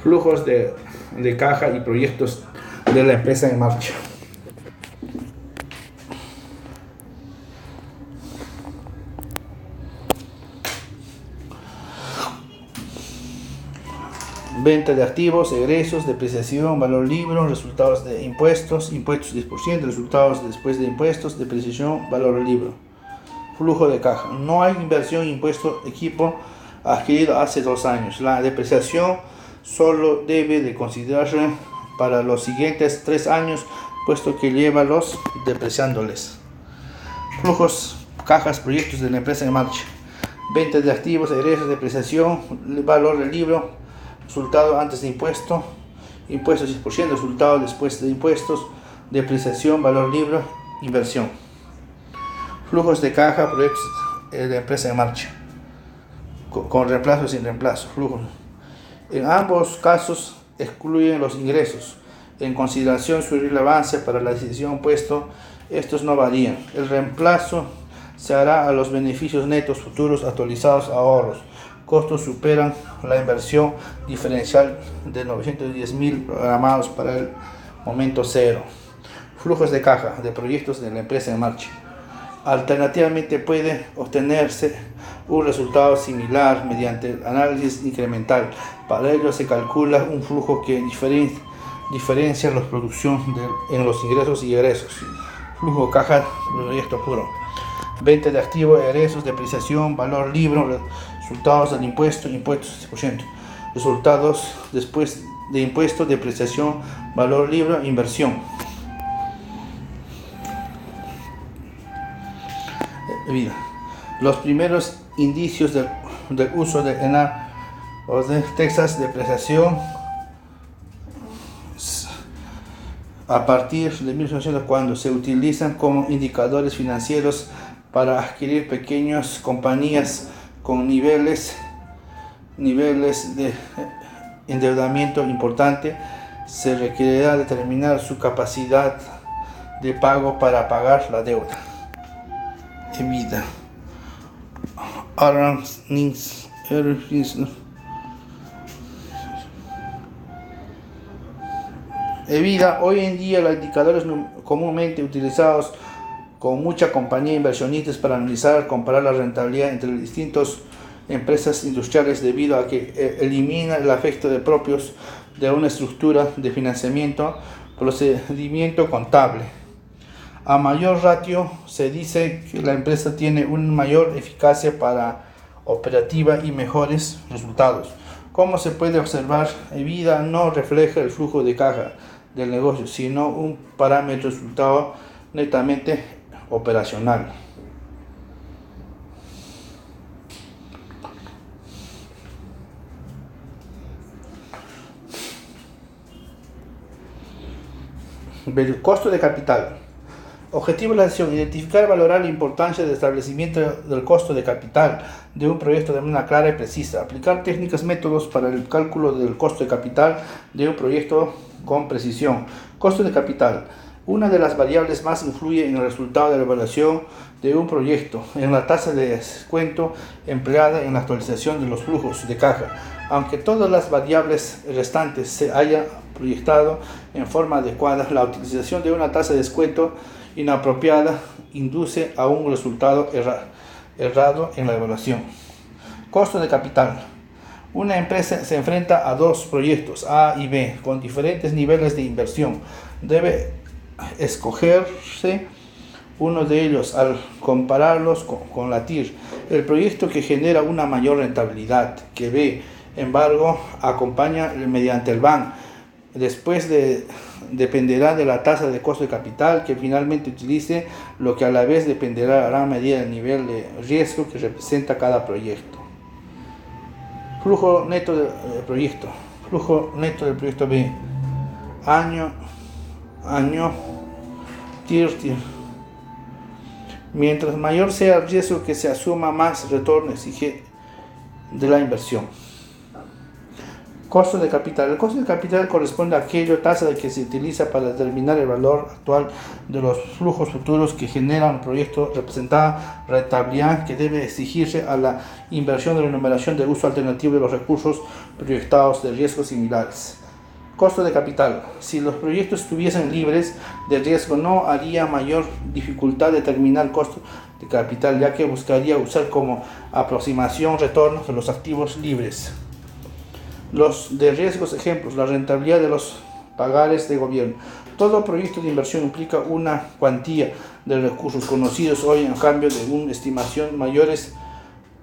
Flujos de caja y proyectos de la empresa en marcha. Venta de activos, egresos, depreciación, valor libre, resultados de impuestos, impuestos 10%, resultados después de impuestos, depreciación, valor libre. Flujo de caja. No hay inversión, impuesto, equipo adquirido hace 2 años. La depreciación solo debe de considerarse para los siguientes 3 años, puesto que lleva los depreciándoles. Flujos, cajas, proyectos de la empresa en marcha. Venta de activos, egresos, depreciación, valor del libro, resultado antes de impuestos 10%, resultado después de impuestos, depreciación, valor libre, inversión. Flujos de caja, proyectos de la empresa en marcha, con reemplazo o sin reemplazo. Flujos. En ambos casos excluyen los ingresos. En consideración su relevancia para la decisión puesto, estos no varían. El reemplazo se hará a los beneficios netos futuros actualizados a ahorros. Costos superan la inversión diferencial de 910.000 programados para el momento cero. Flujos de caja de proyectos de la empresa en marcha. Alternativamente puede obtenerse un resultado similar mediante el análisis incremental. Para ello se calcula un flujo que diferencia la producción en los ingresos y egresos. Flujo caja de proyecto puro. Venta de activos, egresos, depreciación, valor libre, resultados del impuestos 10%, resultados después de impuestos, depreciación, valor libre, inversión. Los primeros indicios del uso de ENAR o de Texas depreciación a partir de 1900, cuando se utilizan como indicadores financieros para adquirir pequeñas compañías con niveles de endeudamiento importante. Se requerirá determinar su capacidad de pago para pagar la deuda. EBITDA. EBITDA. Hoy en día los indicadores comúnmente utilizados con mucha compañía inversionistas para analizar, comparar la rentabilidad entre distintas empresas industriales, debido a que elimina el efecto de propios de una estructura de financiamiento, procedimiento contable. A mayor ratio se dice que la empresa tiene una mayor eficacia para operativa y mejores resultados. Como se puede observar, EBITDA no refleja el flujo de caja del negocio, sino un parámetro resultado netamente operacional. El costo de capital. Objetivo de la sesión: identificar y valorar la importancia del establecimiento del costo de capital de un proyecto de manera clara y precisa. Aplicar técnicas, métodos para el cálculo del costo de capital de un proyecto con precisión. Costo de capital. Una de las variables más influye en el resultado de la evaluación de un proyecto, en la tasa de descuento empleada en la actualización de los flujos de caja. Aunque todas las variables restantes se hayan proyectado en forma adecuada, la utilización de una tasa de descuento inapropiada induce a un resultado errado en la evaluación. Costo de capital. Una empresa se enfrenta a dos proyectos A y B con diferentes niveles de inversión. Debe escogerse uno de ellos al compararlos con la TIR. El proyecto que genera una mayor rentabilidad que B, embargo, acompaña mediante el BAN. Después dependerá de la tasa de costo de capital que finalmente utilice, lo que a la vez dependerá a gran medida del nivel de riesgo que representa cada proyecto. Flujo neto del proyecto. Flujo neto del proyecto B. Año, TIR. Mientras mayor sea el riesgo que se asuma, más retorno exige de la inversión. Costo de capital. El costo de capital corresponde a aquella tasa que se utiliza para determinar el valor actual de los flujos futuros que generan el proyecto, representada rentabilidad que debe exigirse a la inversión de remuneración del uso alternativo de los recursos proyectados de riesgos similares. Costo de capital. Si los proyectos estuviesen libres de riesgo, no haría mayor dificultad determinar el costo de capital, ya que buscaría usar como aproximación retornos de los activos libres. Los de riesgos ejemplos, la rentabilidad de los pagares de gobierno. Todo proyecto de inversión implica una cuantía de recursos conocidos hoy en cambio de una estimación mayores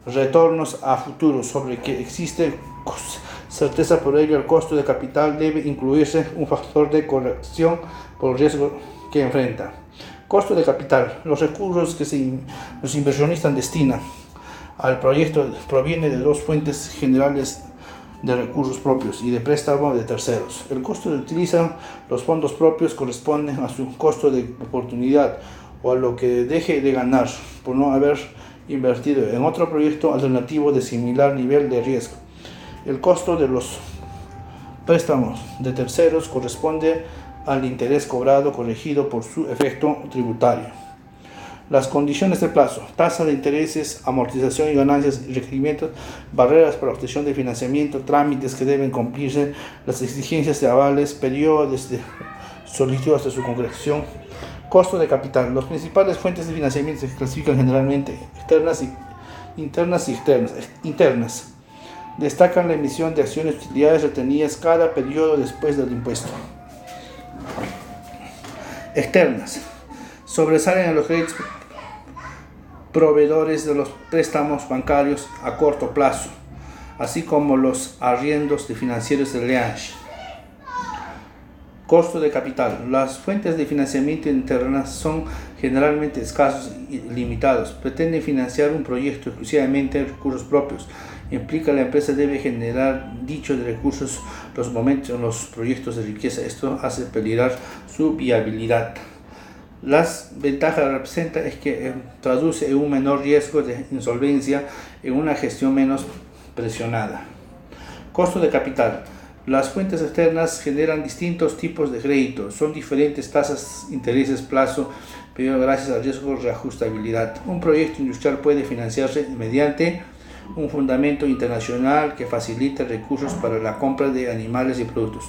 retornos a futuro sobre que existe certeza. Por ello, el costo de capital debe incluirse un factor de corrección por el riesgo que enfrenta. Costo de capital. Los recursos que los inversionistas destinan al proyecto provienen de dos fuentes generales de recursos propios y de préstamo de terceros. El costo de utilizar los fondos propios corresponde a su costo de oportunidad o a lo que deje de ganar por no haber invertido en otro proyecto alternativo de similar nivel de riesgo. El costo de los préstamos de terceros corresponde al interés cobrado corregido por su efecto tributario. Las condiciones de plazo, tasa de intereses, amortización y ganancias, requerimientos, barreras para obtención de financiamiento, trámites que deben cumplirse, las exigencias de avales, periodos desde solicitud hasta su concreción. Costo de capital. Las principales fuentes de financiamiento se clasifican generalmente internas y externas. Internas. Destacan la emisión de acciones de utilidades retenidas cada periodo después del impuesto. Externas. Sobresalen a los créditos proveedores de los préstamos bancarios a corto plazo, así como los arriendos de financieros de leasing. Costo de capital. Las fuentes de financiamiento internas son generalmente escasos y limitados. Pretenden financiar un proyecto exclusivamente en recursos propios. Implica la empresa debe generar dicho de recursos los momentos en los proyectos de riqueza. Esto hace peligrar su viabilidad. Las ventajas representa es que traduce en un menor riesgo de insolvencia en una gestión menos presionada. Costo de capital. Las fuentes externas generan distintos tipos de crédito, son diferentes tasas, intereses, plazo, pero gracias al riesgo de reajustabilidad. Un proyecto industrial puede financiarse mediante un fundamento internacional que facilite recursos para la compra de animales y productos.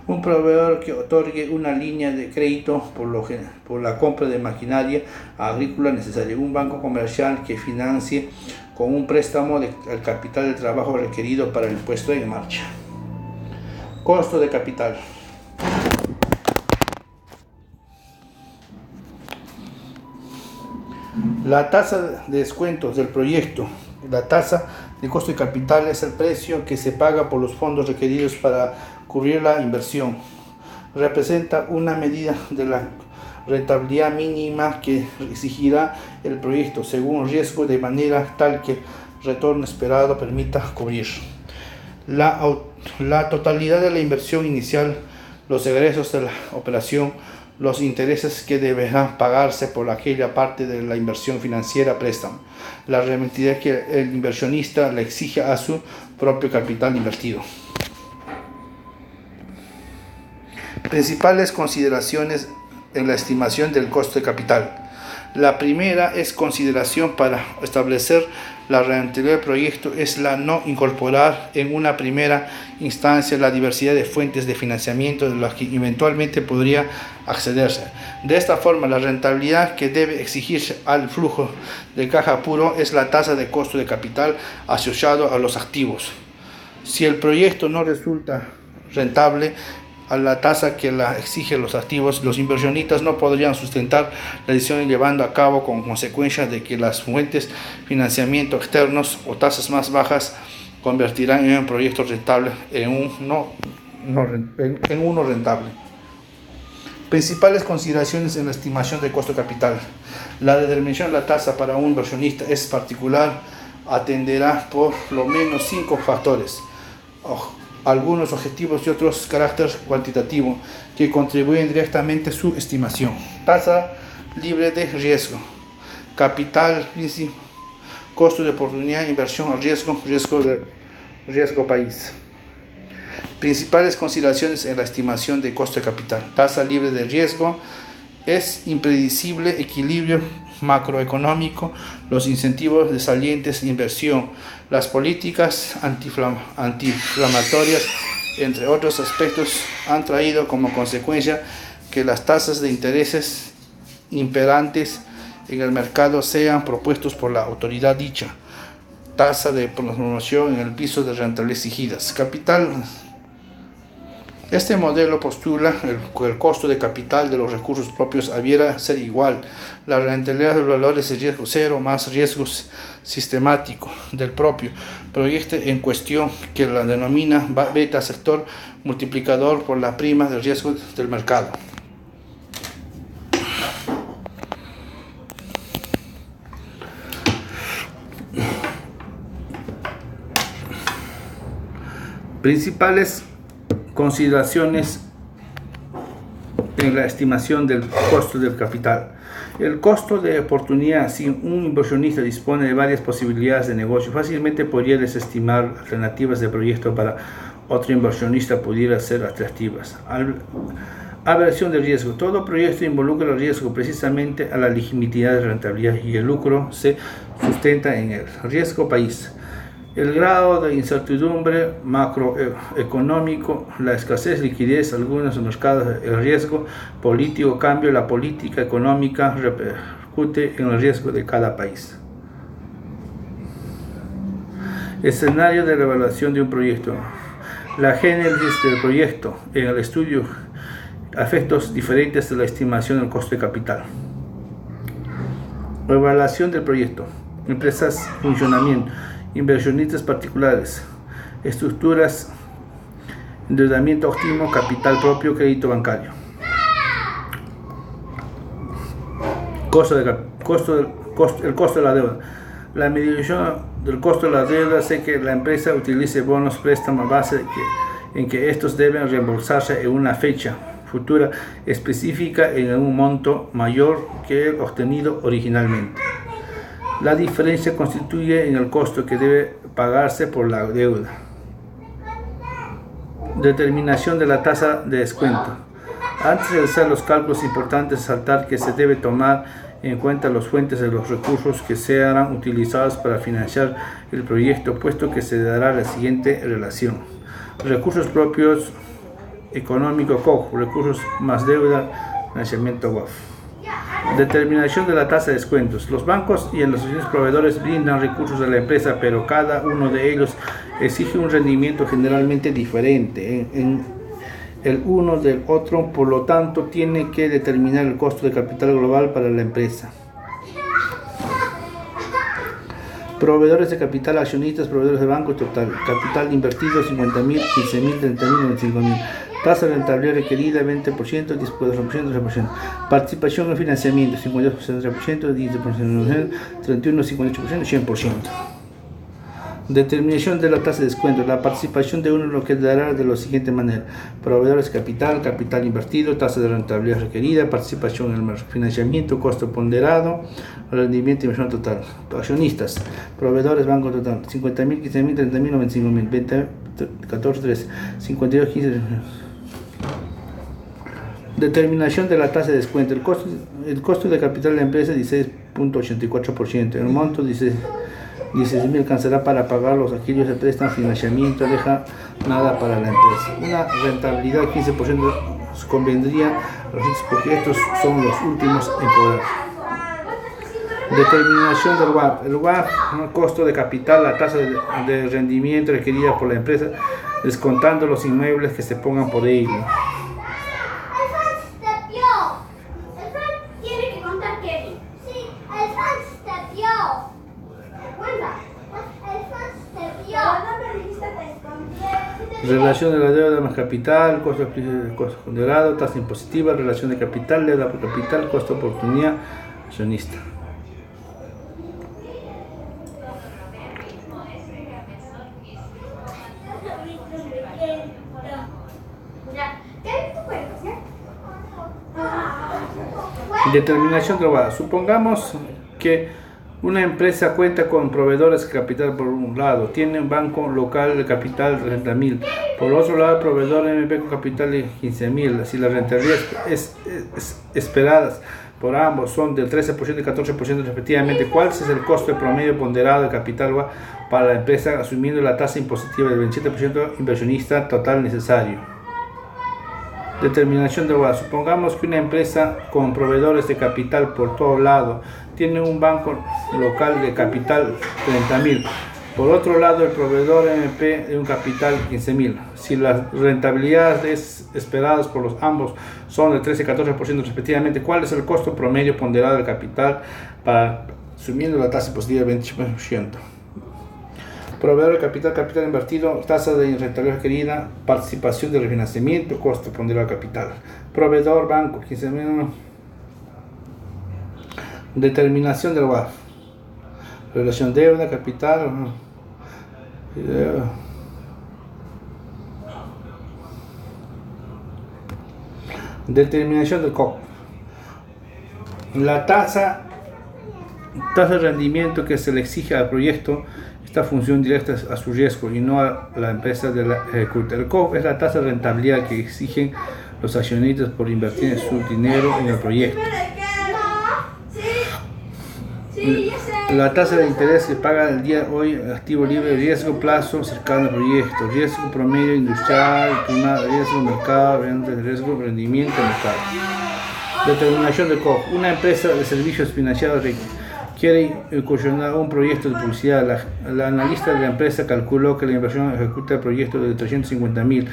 Un proveedor que otorgue una línea de crédito por la compra de maquinaria agrícola necesaria. Un banco comercial que financie con un préstamo el capital de trabajo requerido para el puesto en marcha. Costo de capital. La tasa de descuentos del proyecto. La tasa de costo de capital es el precio que se paga por los fondos requeridos para cubrir la inversión. Representa una medida de la rentabilidad mínima que exigirá el proyecto según el riesgo, de manera tal que el retorno esperado permita cubrir la totalidad de la inversión inicial, los egresos de la operación, los intereses que deberán pagarse por aquella parte de la inversión financiera préstamo, la rentabilidad que el inversionista le exige a su propio capital invertido. Principales consideraciones en la estimación del costo de capital. La primera es consideración para establecer la rentabilidad del proyecto es la no incorporar en una primera instancia la diversidad de fuentes de financiamiento de las que eventualmente podría accederse. De esta forma, la rentabilidad que debe exigirse al flujo de caja puro es la tasa de costo de capital asociado a los activos. Si el proyecto no resulta rentable a la tasa que la exigen los activos, los inversionistas no podrían sustentar la decisión llevando a cabo, con consecuencia de que las fuentes de financiamiento externos o tasas más bajas convertirán en un proyecto rentable en uno rentable. Principales consideraciones en la estimación de costo de capital. La determinación de la tasa para un inversionista es particular, atenderá por lo menos 5 factores, algunos objetivos y otros carácter cuantitativo que contribuyen directamente a su estimación. Tasa libre de riesgo. Capital, costo de oportunidad, inversión, riesgo país. Principales consideraciones en la estimación de costo de capital. Tasa libre de riesgo. Es impredecible equilibrio macroeconómico, los incentivos de salientes de inversión, las políticas antiinflamatorias, entre otros aspectos, han traído como consecuencia que las tasas de intereses imperantes en el mercado sean propuestos por la autoridad dicha. Tasa de promoción en el piso de rentabilidad exigidas. Capital. Este modelo postula el costo de capital de los recursos propios debiera ser igual. La rentabilidad de los valores de riesgo cero más riesgos sistemático del propio proyecto en cuestión, que la denomina beta sector multiplicador por la prima del riesgo del mercado. Principales consideraciones en la estimación del costo del capital. El costo de oportunidad. Si un inversionista dispone de varias posibilidades de negocio, fácilmente podría desestimar alternativas de proyecto para otro inversionista pudiera ser atractivas. Aversión del riesgo. Todo proyecto involucra el riesgo precisamente a la legitimidad de rentabilidad y el lucro se sustenta en el riesgo país. El grado de incertidumbre macroeconómico, la escasez de liquidez, algunos mercados, el riesgo político, cambio, la política económica repercute en el riesgo de cada país. Escenario de la evaluación de un proyecto. La génesis del proyecto en el estudio, efectos diferentes de la estimación del costo de capital. Evaluación del proyecto. Empresas, funcionamiento. Inversionistas particulares, estructuras, endeudamiento óptimo, capital propio, crédito bancario. El costo de la deuda. La medición del costo de la deuda hace que la empresa utilice bonos préstamos a base en que estos deben reembolsarse en una fecha futura específica en un monto mayor que el obtenido originalmente. La diferencia constituye en el costo que debe pagarse por la deuda. Determinación de la tasa de descuento. Antes de hacer los cálculos, es importante resaltar que se debe tomar en cuenta las fuentes de los recursos que serán utilizados para financiar el proyecto, puesto que se dará la siguiente relación. Recursos propios económico COG, recursos más deuda, financiamiento WAF. Determinación de la tasa de descuentos. Los bancos y los proveedores brindan recursos a la empresa, pero cada uno de ellos exige un rendimiento generalmente diferente en el uno del otro, por lo tanto tiene que determinar el costo de capital global para la empresa. Proveedores de capital, accionistas, proveedores de banco total. Capital invertido 50.000, 15.000, 30.000, 95.000. Tasa de rentabilidad requerida 20%, 10%, 3%. Participación en financiamiento 52%, 3%, 10%, 31%, 58%, 100%. Determinación de la tasa de descuento. La participación de uno lo quedará de la siguiente manera: proveedores de capital, capital invertido, tasa de rentabilidad requerida, participación en el financiamiento, costo ponderado, rendimiento y inversión total. Accionistas, proveedores, banco total, 50.000, 15.000, 30.000, 95.000, 20, 14, 13, 52, 15. Determinación de la tasa de descuento. El costo de capital de la empresa 16.84%. El monto 16.000 alcanzará para pagar los aquellos que prestan financiamiento, deja nada para la empresa. Una rentabilidad 15% convendría porque estos son los últimos en cobrar. Determinación del WACC. El WACC, costo de capital, la tasa de rendimiento requerida por la empresa, descontando los inmuebles que se pongan por ello. Relación de la deuda más capital, costo ponderado, tasa impositiva, relación de capital, deuda por capital, costo de oportunidad, accionista. Determinación global. Supongamos que una empresa cuenta con proveedores de capital por un lado, tiene un banco local de capital de 30.000, por otro lado proveedor MP con capital de 15.000. Si las rentabilidades esperadas por ambos son del 13% y 14% respectivamente, ¿cuál es el costo promedio ponderado de capital para la empresa asumiendo la tasa impositiva del 27% inversionista total necesario? Determinación de UA. Supongamos que una empresa con proveedores de capital por todo lado tiene un banco local de capital 30.000. Por otro lado, el proveedor MP de un capital 15.000. Si las rentabilidades esperadas por los ambos son del 13 y 14% respectivamente, ¿cuál es el costo promedio ponderado del capital para asumiendo la tasa positiva del 20%? Proveedor de capital, capital invertido, tasa de rentabilidad requerida, participación de refinanciamiento, costo ponderado del capital. Proveedor, banco, 15.000. Determinación del WAF. Relación deuda, capital. Determinación del COP. La tasa de rendimiento que se le exige al proyecto, esta función directa a su riesgo y no a la empresa de la ejecuta. El COP es la tasa de rentabilidad que exigen los accionistas por invertir su dinero en el proyecto. La tasa de interés que paga el día de hoy, activo libre, riesgo plazo cercano al proyecto, riesgo promedio industrial, riesgo mercado, riesgo rendimiento mercado. Determinación de COP. Una empresa de servicios financieros quiere incursionar un proyecto de publicidad. La analista de la empresa calculó que la inversión ejecuta el proyecto de 350.000.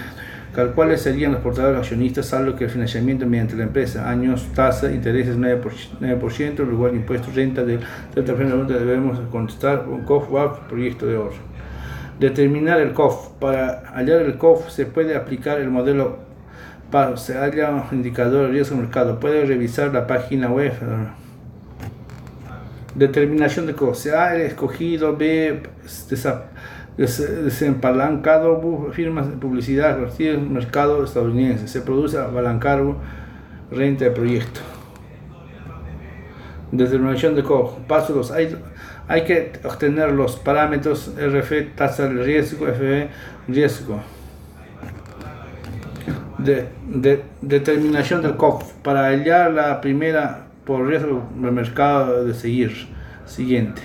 ¿Cuáles serían los portadores accionistas, salvo que el financiamiento mediante la empresa? Años, tasa, intereses 9%, lugar impuestos, renta del 30%. Debemos contestar un COF, proyecto de ahorro. Determinar el COF. Para hallar el COF se puede aplicar el modelo PAR. Se halla un indicador de riesgo de mercado. Puede revisar la página web. Determinación de COF. Se ha escogido B. Desempalancado firmas de publicidad vertidas en el mercado estadounidense. Se produce apalancado renta de proyecto. Determinación de COF. Paso 2. Hay que obtener los parámetros RF, tasa de riesgo, FB, riesgo. Determinación del COF. Para hallar la primera por riesgo del mercado de siguiente.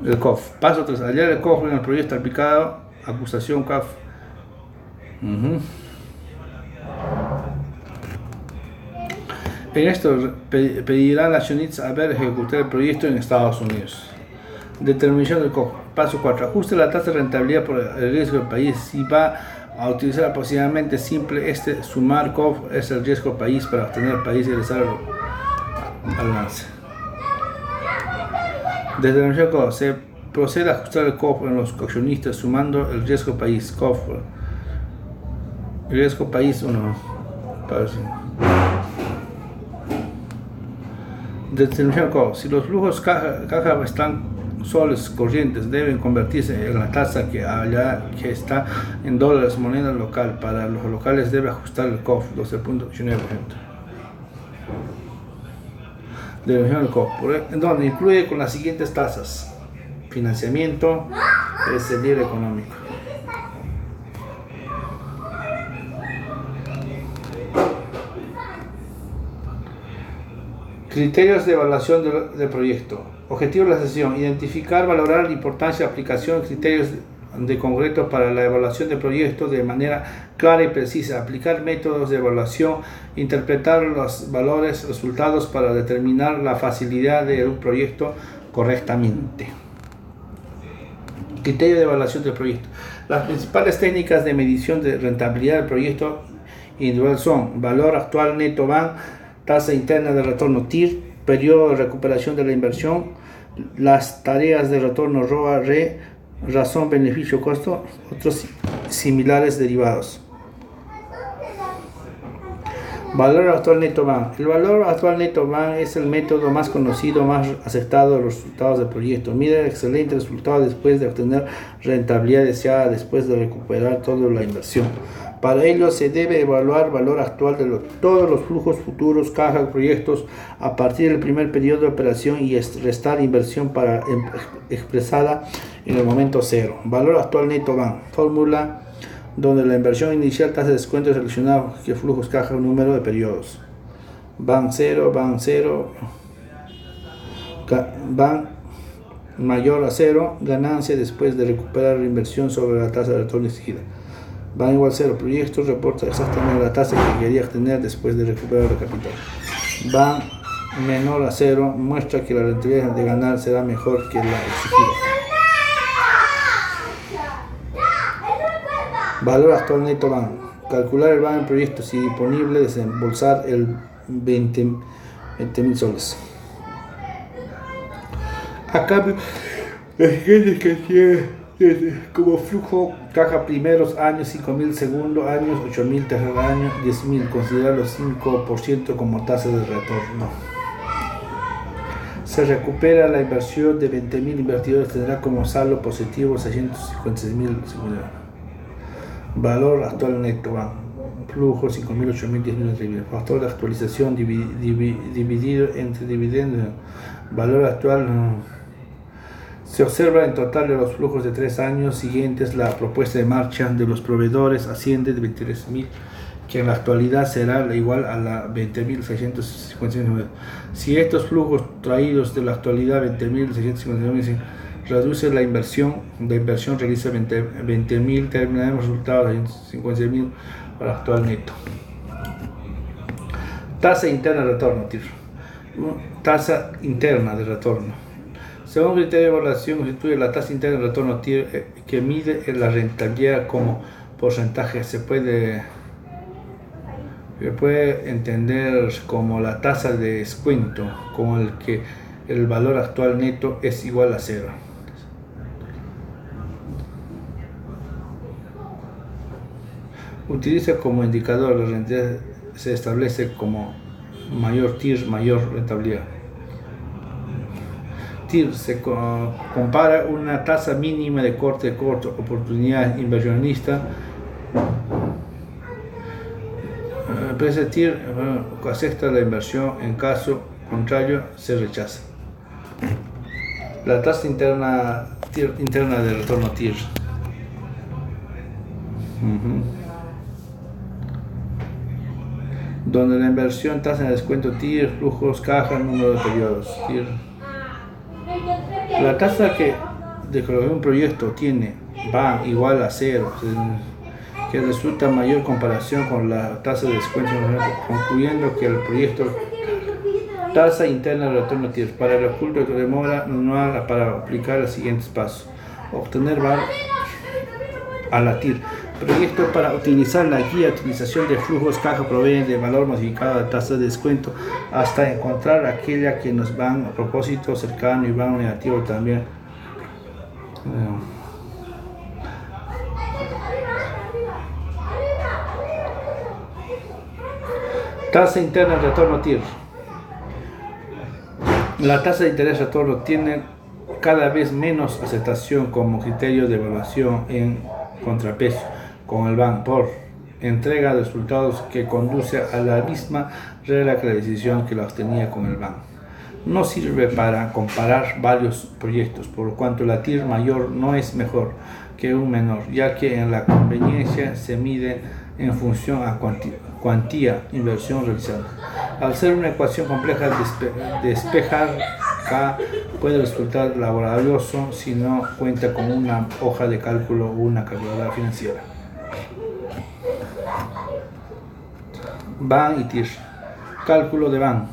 El COF. Paso 3. Hallar el COF en el proyecto aplicado. Acusación COF. En esto pedirán al accionista haber ejecutado el proyecto en Estados Unidos. Determinación del COF. Paso 4. Ajuste la tasa de rentabilidad por el riesgo del país. Si va a utilizar aproximadamente simple, sumar COF es el riesgo del país para obtener el país y realizar el balance. Determinación COF. Se procede a ajustar el COF en los accionistas sumando el riesgo país. COF. Riesgo país 1. Determinación COF. Si los flujos caja están soles corrientes, deben convertirse en la tasa que está en dólares, moneda local. Para los locales debe ajustar el COF 12.89%. Determinación del COF, donde incluye con las siguientes tasas: financiamiento, libre económico. Criterios de evaluación del proyecto. Objetivo de la sesión: identificar, valorar la importancia de aplicación de criterios de concreto para la evaluación del proyecto de manera clara y precisa, aplicar métodos de evaluación, interpretar los valores resultados para determinar la facilidad de un proyecto correctamente. Criterio de evaluación del proyecto. Las principales técnicas de medición de rentabilidad del proyecto individual son: valor actual neto BAN, tasa interna de retorno TIR, periodo de recuperación de la inversión, las tareas de retorno ROA-RE, razón, beneficio, costo, otros similares derivados. Valor actual neto BAN. El valor actual neto BAN es el método más conocido, más aceptado de los resultados del proyecto. Mide el excelente resultado después de obtener rentabilidad deseada, después de recuperar toda la inversión. Para ello se debe evaluar el valor actual de todos los flujos futuros, caja, proyectos a partir del primer periodo de operación y restar inversión expresada en el momento cero. Valor actual neto BAN. Fórmula donde la inversión inicial, tasa de descuento seleccionado, que flujos, caja, número de periodos. BAN 0, BAN mayor a 0, ganancia después de recuperar la inversión sobre la tasa de retorno exigida. BAN igual 0, proyectos reporta exactamente la tasa que quería tener después de recuperar el capital. BAN menor a 0 muestra que la rentabilidad de ganar será mejor que la exigida. Valor actual neto BAN. Calcular el BAN del proyecto si disponible, desembolsar el 20.000 soles. A cambio, la gente que tiene como flujo caja primeros años 5.000, segundo años 8.000, tercer año 10.000. Considerar los 5% como tasa de retorno. Se recupera la inversión de 20.000 invertidos, tendrá como saldo positivo 656.000. Valor actual neto BAN. Flujo 5.000, 8.000, 10.000. Factor de actualización dividido entre dividendos. Valor actual. Se observa en total de los flujos de 3 años siguientes la propuesta de marcha de los proveedores asciende de 23.000, que en la actualidad será igual a la 20.659. Si estos flujos traídos de la actualidad 20.659 reduce la inversión realiza 20.000, terminaremos resultados de 56.000 para actual neto. Tasa interna de retorno, TIR. Tasa interna de retorno. Según criterio de evaluación, constituye la tasa interna de retorno TIR que mide la rentabilidad como porcentaje. Se puede entender como la tasa de descuento con el que el valor actual neto es igual a 0. Utiliza como indicador la rentabilidad, se establece como mayor TIR, mayor rentabilidad. TIR se compara una tasa mínima de corte oportunidad inversionista. Empresa TIR acepta la inversión, en caso contrario se rechaza. La tasa interna de retorno TIR. Donde la inversión, tasa de descuento TIR, flujos, caja, número de periodos TIR. La tasa de que un proyecto tiene BAN igual a 0, que resulta mayor comparación con la tasa de descuento, concluyendo que el proyecto tasa interna de retorno TIR. Para el cálculo de demora anual para aplicar los siguientes pasos. Obtener BAN a la TIR. Proyecto para utilizar la guía de utilización de flujos caja proveen de valor modificado de tasa de descuento hasta encontrar aquella que nos van a propósito cercano y van negativo también. Tasa interna de retorno TIR. La tasa de interés retorno tiene cada vez menos aceptación como criterio de evaluación en contrapeso con el BAN por entrega de resultados que conduce a la misma regla que la decisión que la obtenía con el BAN. No sirve para comparar varios proyectos, por cuanto la TIR mayor no es mejor que un menor, ya que en la conveniencia se mide en función a cuantía inversión realizada. Al ser una ecuación compleja, despejar K puede resultar laborioso si no cuenta con una hoja de cálculo o una calculadora financiera. BAN y TIR. Cálculo de BAN.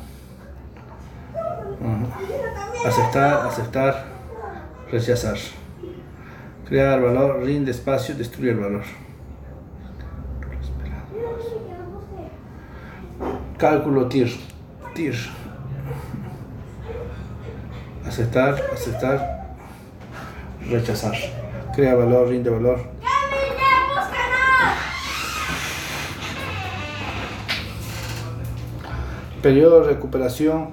Aceptar, rechazar. Crear valor, rinde espacio, destruye el valor. Cálculo TIR. Aceptar, rechazar. Crea valor, rinde valor. Periodo de recuperación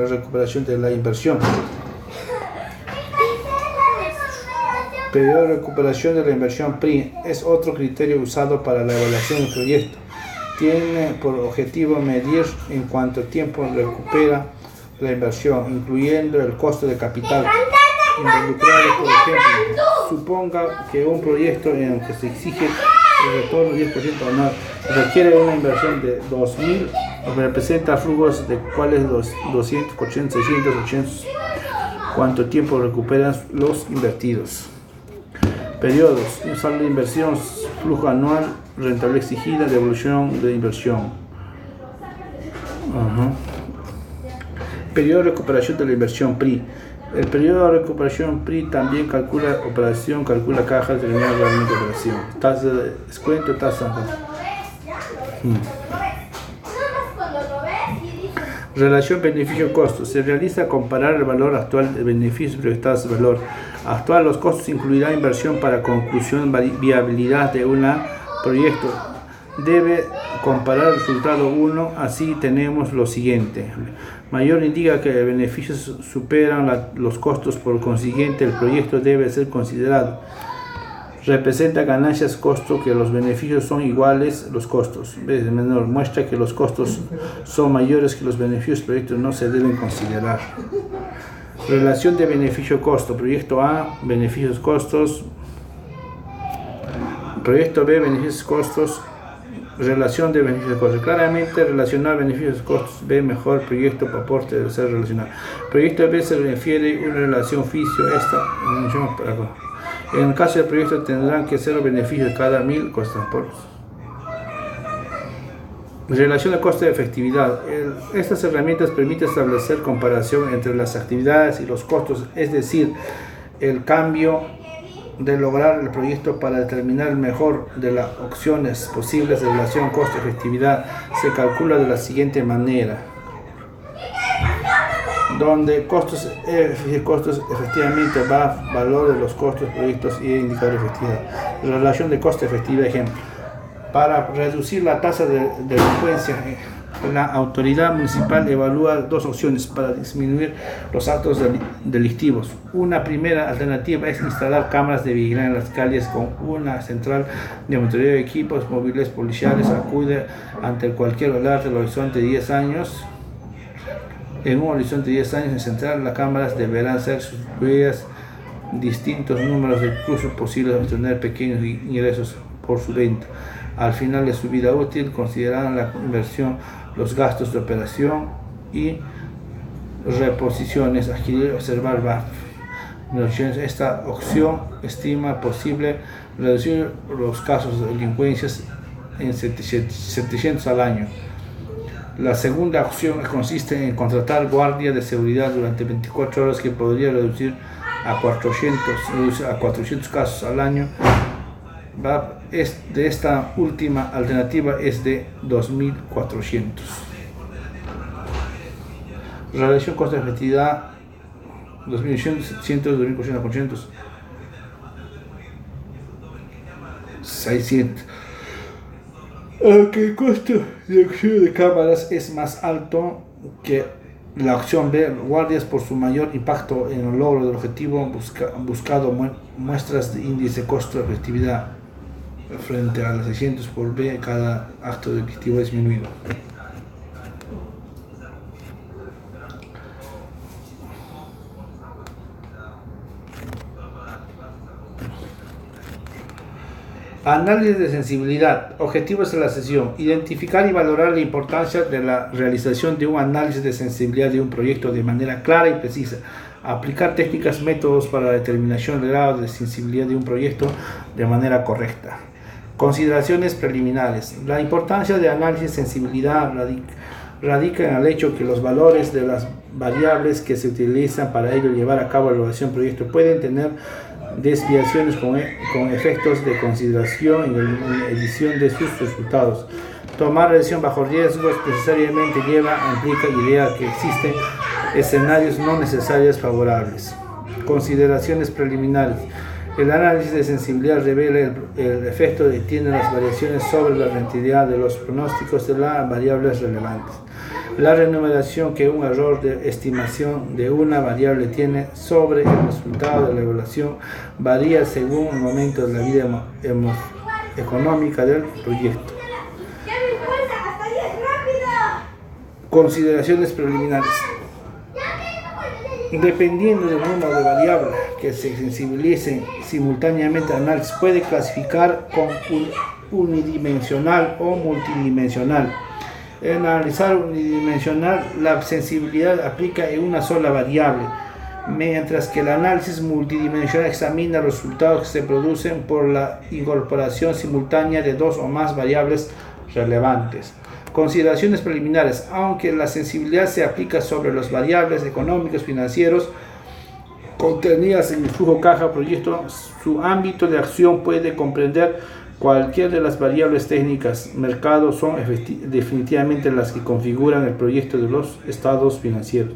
recuperación de la inversión. Periodo de recuperación de la inversión PRI es otro criterio usado para la evaluación del proyecto. Tiene por objetivo medir en cuánto tiempo recupera la inversión, incluyendo el costo de capital involucrado. Por ejemplo, suponga que un proyecto en el que se exige el retorno 10% anual requiere una inversión de 2.000, representa flujos de cuáles los 280, 600, 800, cuánto tiempo recuperan los invertidos. Periodos: un saldo de inversión, flujo anual, rentabilidad exigida, devolución de inversión. Periodo de recuperación de la inversión PRI. El periodo de recuperación PRI también calcula caja, determina realmente operación. Tasa de descuento, tasa. Relación beneficio-costo. Se realiza comparar el valor actual de beneficios proyectados al valor actual. Los costos incluirán inversión para conclusión, viabilidad de un proyecto. Debe comparar el resultado 1. Así tenemos lo siguiente. Mayor indica que los beneficios superan los costos, por consiguiente el proyecto debe ser considerado. Representa ganancias costo que los beneficios son iguales los costos. Menor muestra que los costos son mayores que los beneficios. Proyectos no se deben considerar. Relación de beneficio-costo. Proyecto A, beneficios-costos. Proyecto B, beneficios-costos. Relación de beneficios-costos. Claramente relacionar beneficios-costos. B, mejor proyecto por aporte de ser relacionado. Proyecto B se refiere a una relación oficio. En el caso del proyecto tendrán que ser los beneficios de cada 1.000 costos por. Relación de costo de efectividad. Estas herramientas permiten establecer comparación entre las actividades y los costos, es decir, el cambio de lograr el proyecto para determinar el mejor de las opciones posibles de relación costo-efectividad. Se calcula de la siguiente manera, donde costos efectivamente va valor de los costos, proyectos y indicador de efectividad. Relación de costo-efectividad. Ejemplo: para reducir la tasa de delincuencia, la autoridad municipal evalúa dos opciones para disminuir los actos delictivos. Una primera alternativa es instalar cámaras de vigilancia en las calles con una central de monitoreo de equipos móviles policiales. Acude ante cualquier alerta del horizonte de 10 años. En un horizonte de 10 años en central, las cámaras deberán ser sustituidas distintos números de incluso posibles obtener pequeños ingresos por su venta. Al final de su vida útil, considerarán la inversión, los gastos de operación y reposiciones, adquirir, observar. Esta opción estima posible reducir los casos de delincuencias en 700 al año. La segunda opción consiste en contratar guardias de seguridad durante 24 horas, que podría reducir a 400 casos al año. De esta última alternativa es de 2.400. Relación costo-efectividad 2.800, 2.400, 600. Aunque el costo de acción de cámaras es más alto que la opción B, guardias, por su mayor impacto en el logro del objetivo buscado, muestras de índice costo-efectividad frente a las 600 por B, cada acto delictivo disminuido. Análisis de sensibilidad. Objetivos de la sesión: identificar y valorar la importancia de la realización de un análisis de sensibilidad de un proyecto de manera clara y precisa. Aplicar técnicas, métodos para la determinación del grado de sensibilidad de un proyecto de manera correcta. Consideraciones preliminares. La importancia de análisis de sensibilidad radica en el hecho que los valores de las variables que se utilizan para ello llevar a cabo la evaluación del proyecto pueden tener desviaciones con efectos de consideración en la edición de sus resultados. Tomar decisión bajo riesgos necesariamente implica idea que existen escenarios no necesarios favorables. Consideraciones preliminares. El análisis de sensibilidad revela el efecto que tienen las variaciones sobre la rentabilidad de los pronósticos de las variables relevantes. La remuneración que un error de estimación de una variable tiene sobre el resultado de la evaluación varía según el momento de la vida económica del proyecto. Consideraciones preliminares. Dependiendo del número de variables que se sensibilicen simultáneamente, el análisis puede clasificar con unidimensional o multidimensional. En analizar unidimensional, la sensibilidad aplica en una sola variable, mientras que el análisis multidimensional examina los resultados que se producen por la incorporación simultánea de dos o más variables relevantes. Consideraciones preliminares. Aunque la sensibilidad se aplica sobre las variables económicos financieros contenidas en el flujo caja proyecto, su ámbito de acción puede comprender cualquier de las variables técnicas. Mercados son definitivamente las que configuran el proyecto de los estados financieros.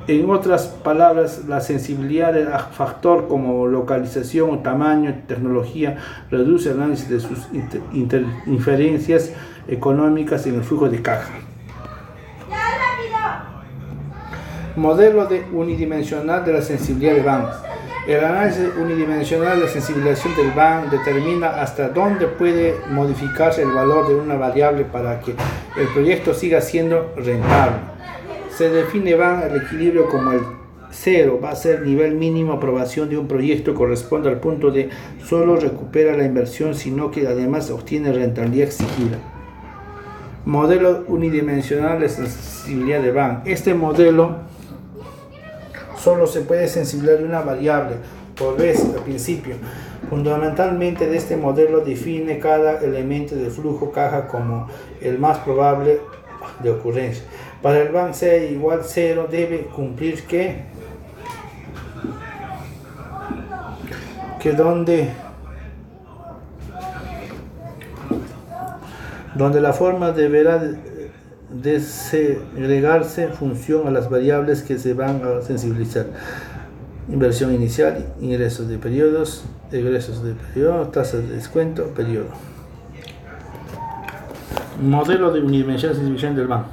En otras palabras, la sensibilidad de factor como localización, tamaño, tecnología reduce el análisis de sus inferencias económicas en el flujo de caja. Modelo unidimensional de la sensibilidad del BAN. El análisis unidimensional de la sensibilización del BAN determina hasta dónde puede modificarse el valor de una variable para que el proyecto siga siendo rentable. Se define BAN el equilibrio como el 0 va a ser nivel mínimo de aprobación de un proyecto, corresponde al punto de solo recupera la inversión, sino que además obtiene rentabilidad exigida. Modelo unidimensional de sensibilidad de BAN. Este modelo solo se puede sensibilizar una variable por vez al principio. Fundamentalmente de este modelo define cada elemento del flujo caja como el más probable de ocurrencia. Para el BAN sea igual 0 debe cumplir que donde la forma deberá desagregarse en función a las variables que se van a sensibilizar: inversión inicial, ingresos de periodos, egresos de periodo, tasa de descuento, periodo. Modelo de unidimensional de sensibilización del BAN.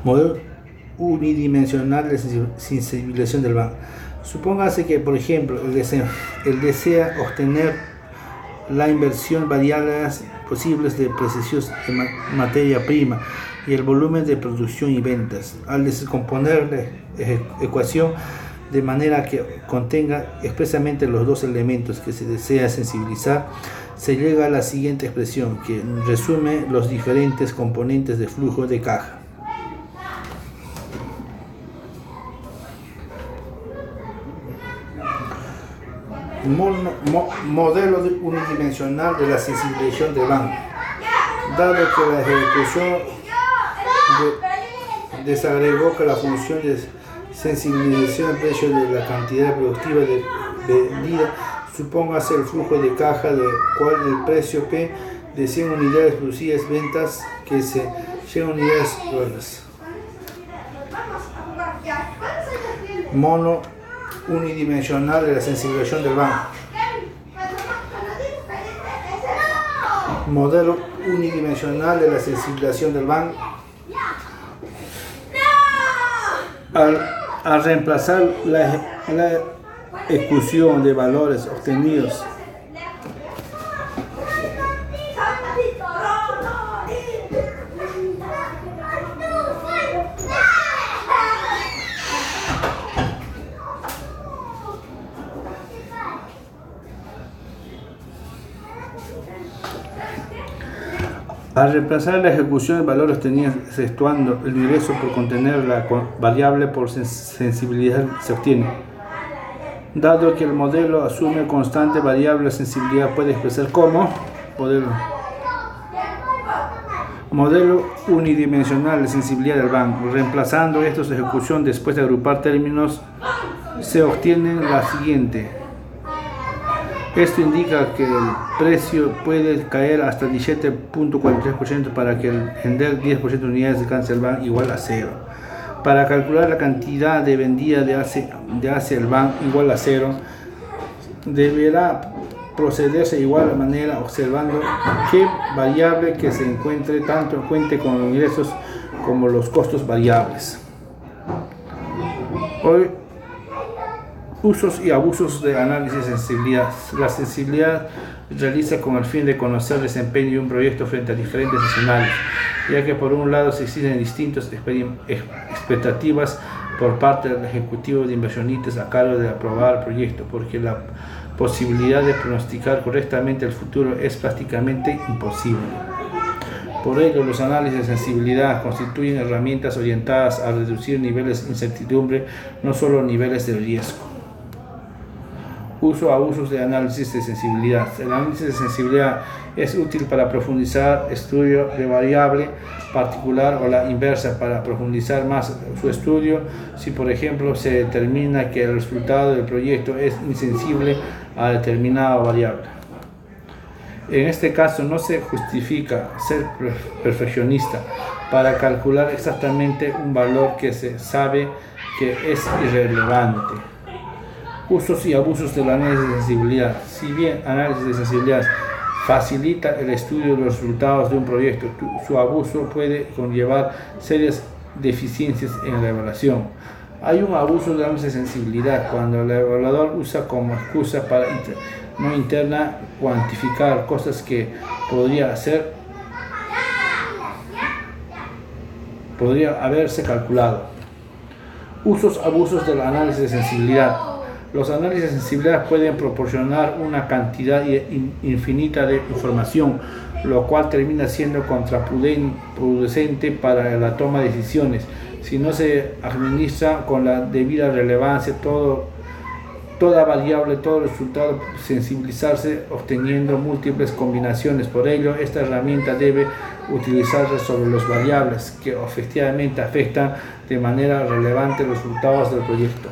Modelo unidimensional de sensibilización del BAN. Supóngase que, por ejemplo, él desea obtener la inversión variables posibles de precios de materia prima y el volumen de producción y ventas. Al descomponer la ecuación de manera que contenga expresamente los dos elementos que se desea sensibilizar, se llega a la siguiente expresión que resume los diferentes componentes de flujo de caja. Modelo unidimensional de la sensibilización del BAN. Dado que la ejecución desagregó que la función de sensibilización del precio de la cantidad productiva de vendida, supóngase el flujo de caja de cual el precio P de 100 unidades producidas ventas que se 100 unidades horas. Mono unidimensional de la sensibilización del BAN. Modelo unidimensional de la sensibilización del BAN. Al reemplazar la ecuación de valores obtenidos Al reemplazar la ejecución de valores obtenidos exceptuando el ingreso por contener la variable por sensibilidad se obtiene. Dado que el modelo asume constante variable, la sensibilidad puede expresar como modelo unidimensional de sensibilidad del BAN. Reemplazando estos ejecución después de agrupar términos se obtiene la siguiente. Esto indica que el precio puede caer hasta 17.43% para que el vender 10% de unidades alcance el BAN igual a 0. Para calcular la cantidad de vendida de Hasselbalch igual a 0, deberá procederse de igual manera observando qué variable que se encuentre tanto cuente con los ingresos como los costos variables. Hoy, usos y abusos de análisis de sensibilidad. La sensibilidad realiza con el fin de conocer el desempeño de un proyecto frente a diferentes escenarios, ya que por un lado se existen distintas expectativas por parte del ejecutivo de inversionistas a cargo de aprobar el proyecto, porque la posibilidad de pronosticar correctamente el futuro es prácticamente imposible. Por ello, los análisis de sensibilidad constituyen herramientas orientadas a reducir niveles de incertidumbre, no solo niveles de riesgo. Usos de análisis de sensibilidad. El análisis de sensibilidad es útil para profundizar estudio de variable particular o la inversa, para profundizar más su estudio si por ejemplo se determina que el resultado del proyecto es insensible a determinada variable. En este caso no se justifica ser perfeccionista para calcular exactamente un valor que se sabe que es irrelevante. Usos y abusos del análisis de sensibilidad. Si bien análisis de sensibilidad facilita el estudio de los resultados de un proyecto, su abuso puede conllevar serias deficiencias en la evaluación. Hay un abuso del análisis de sensibilidad cuando el evaluador usa como excusa para no interna cuantificar cosas que podría haberse calculado. Abusos del análisis de sensibilidad. Los análisis de sensibilidad pueden proporcionar una cantidad infinita de información, lo cual termina siendo contraproducente para la toma de decisiones. Si no se administra con la debida relevancia toda variable, todo resultado, sensibilizarse obteniendo múltiples combinaciones. Por ello, esta herramienta debe utilizarse sobre las variables que efectivamente afectan de manera relevante los resultados del proyecto.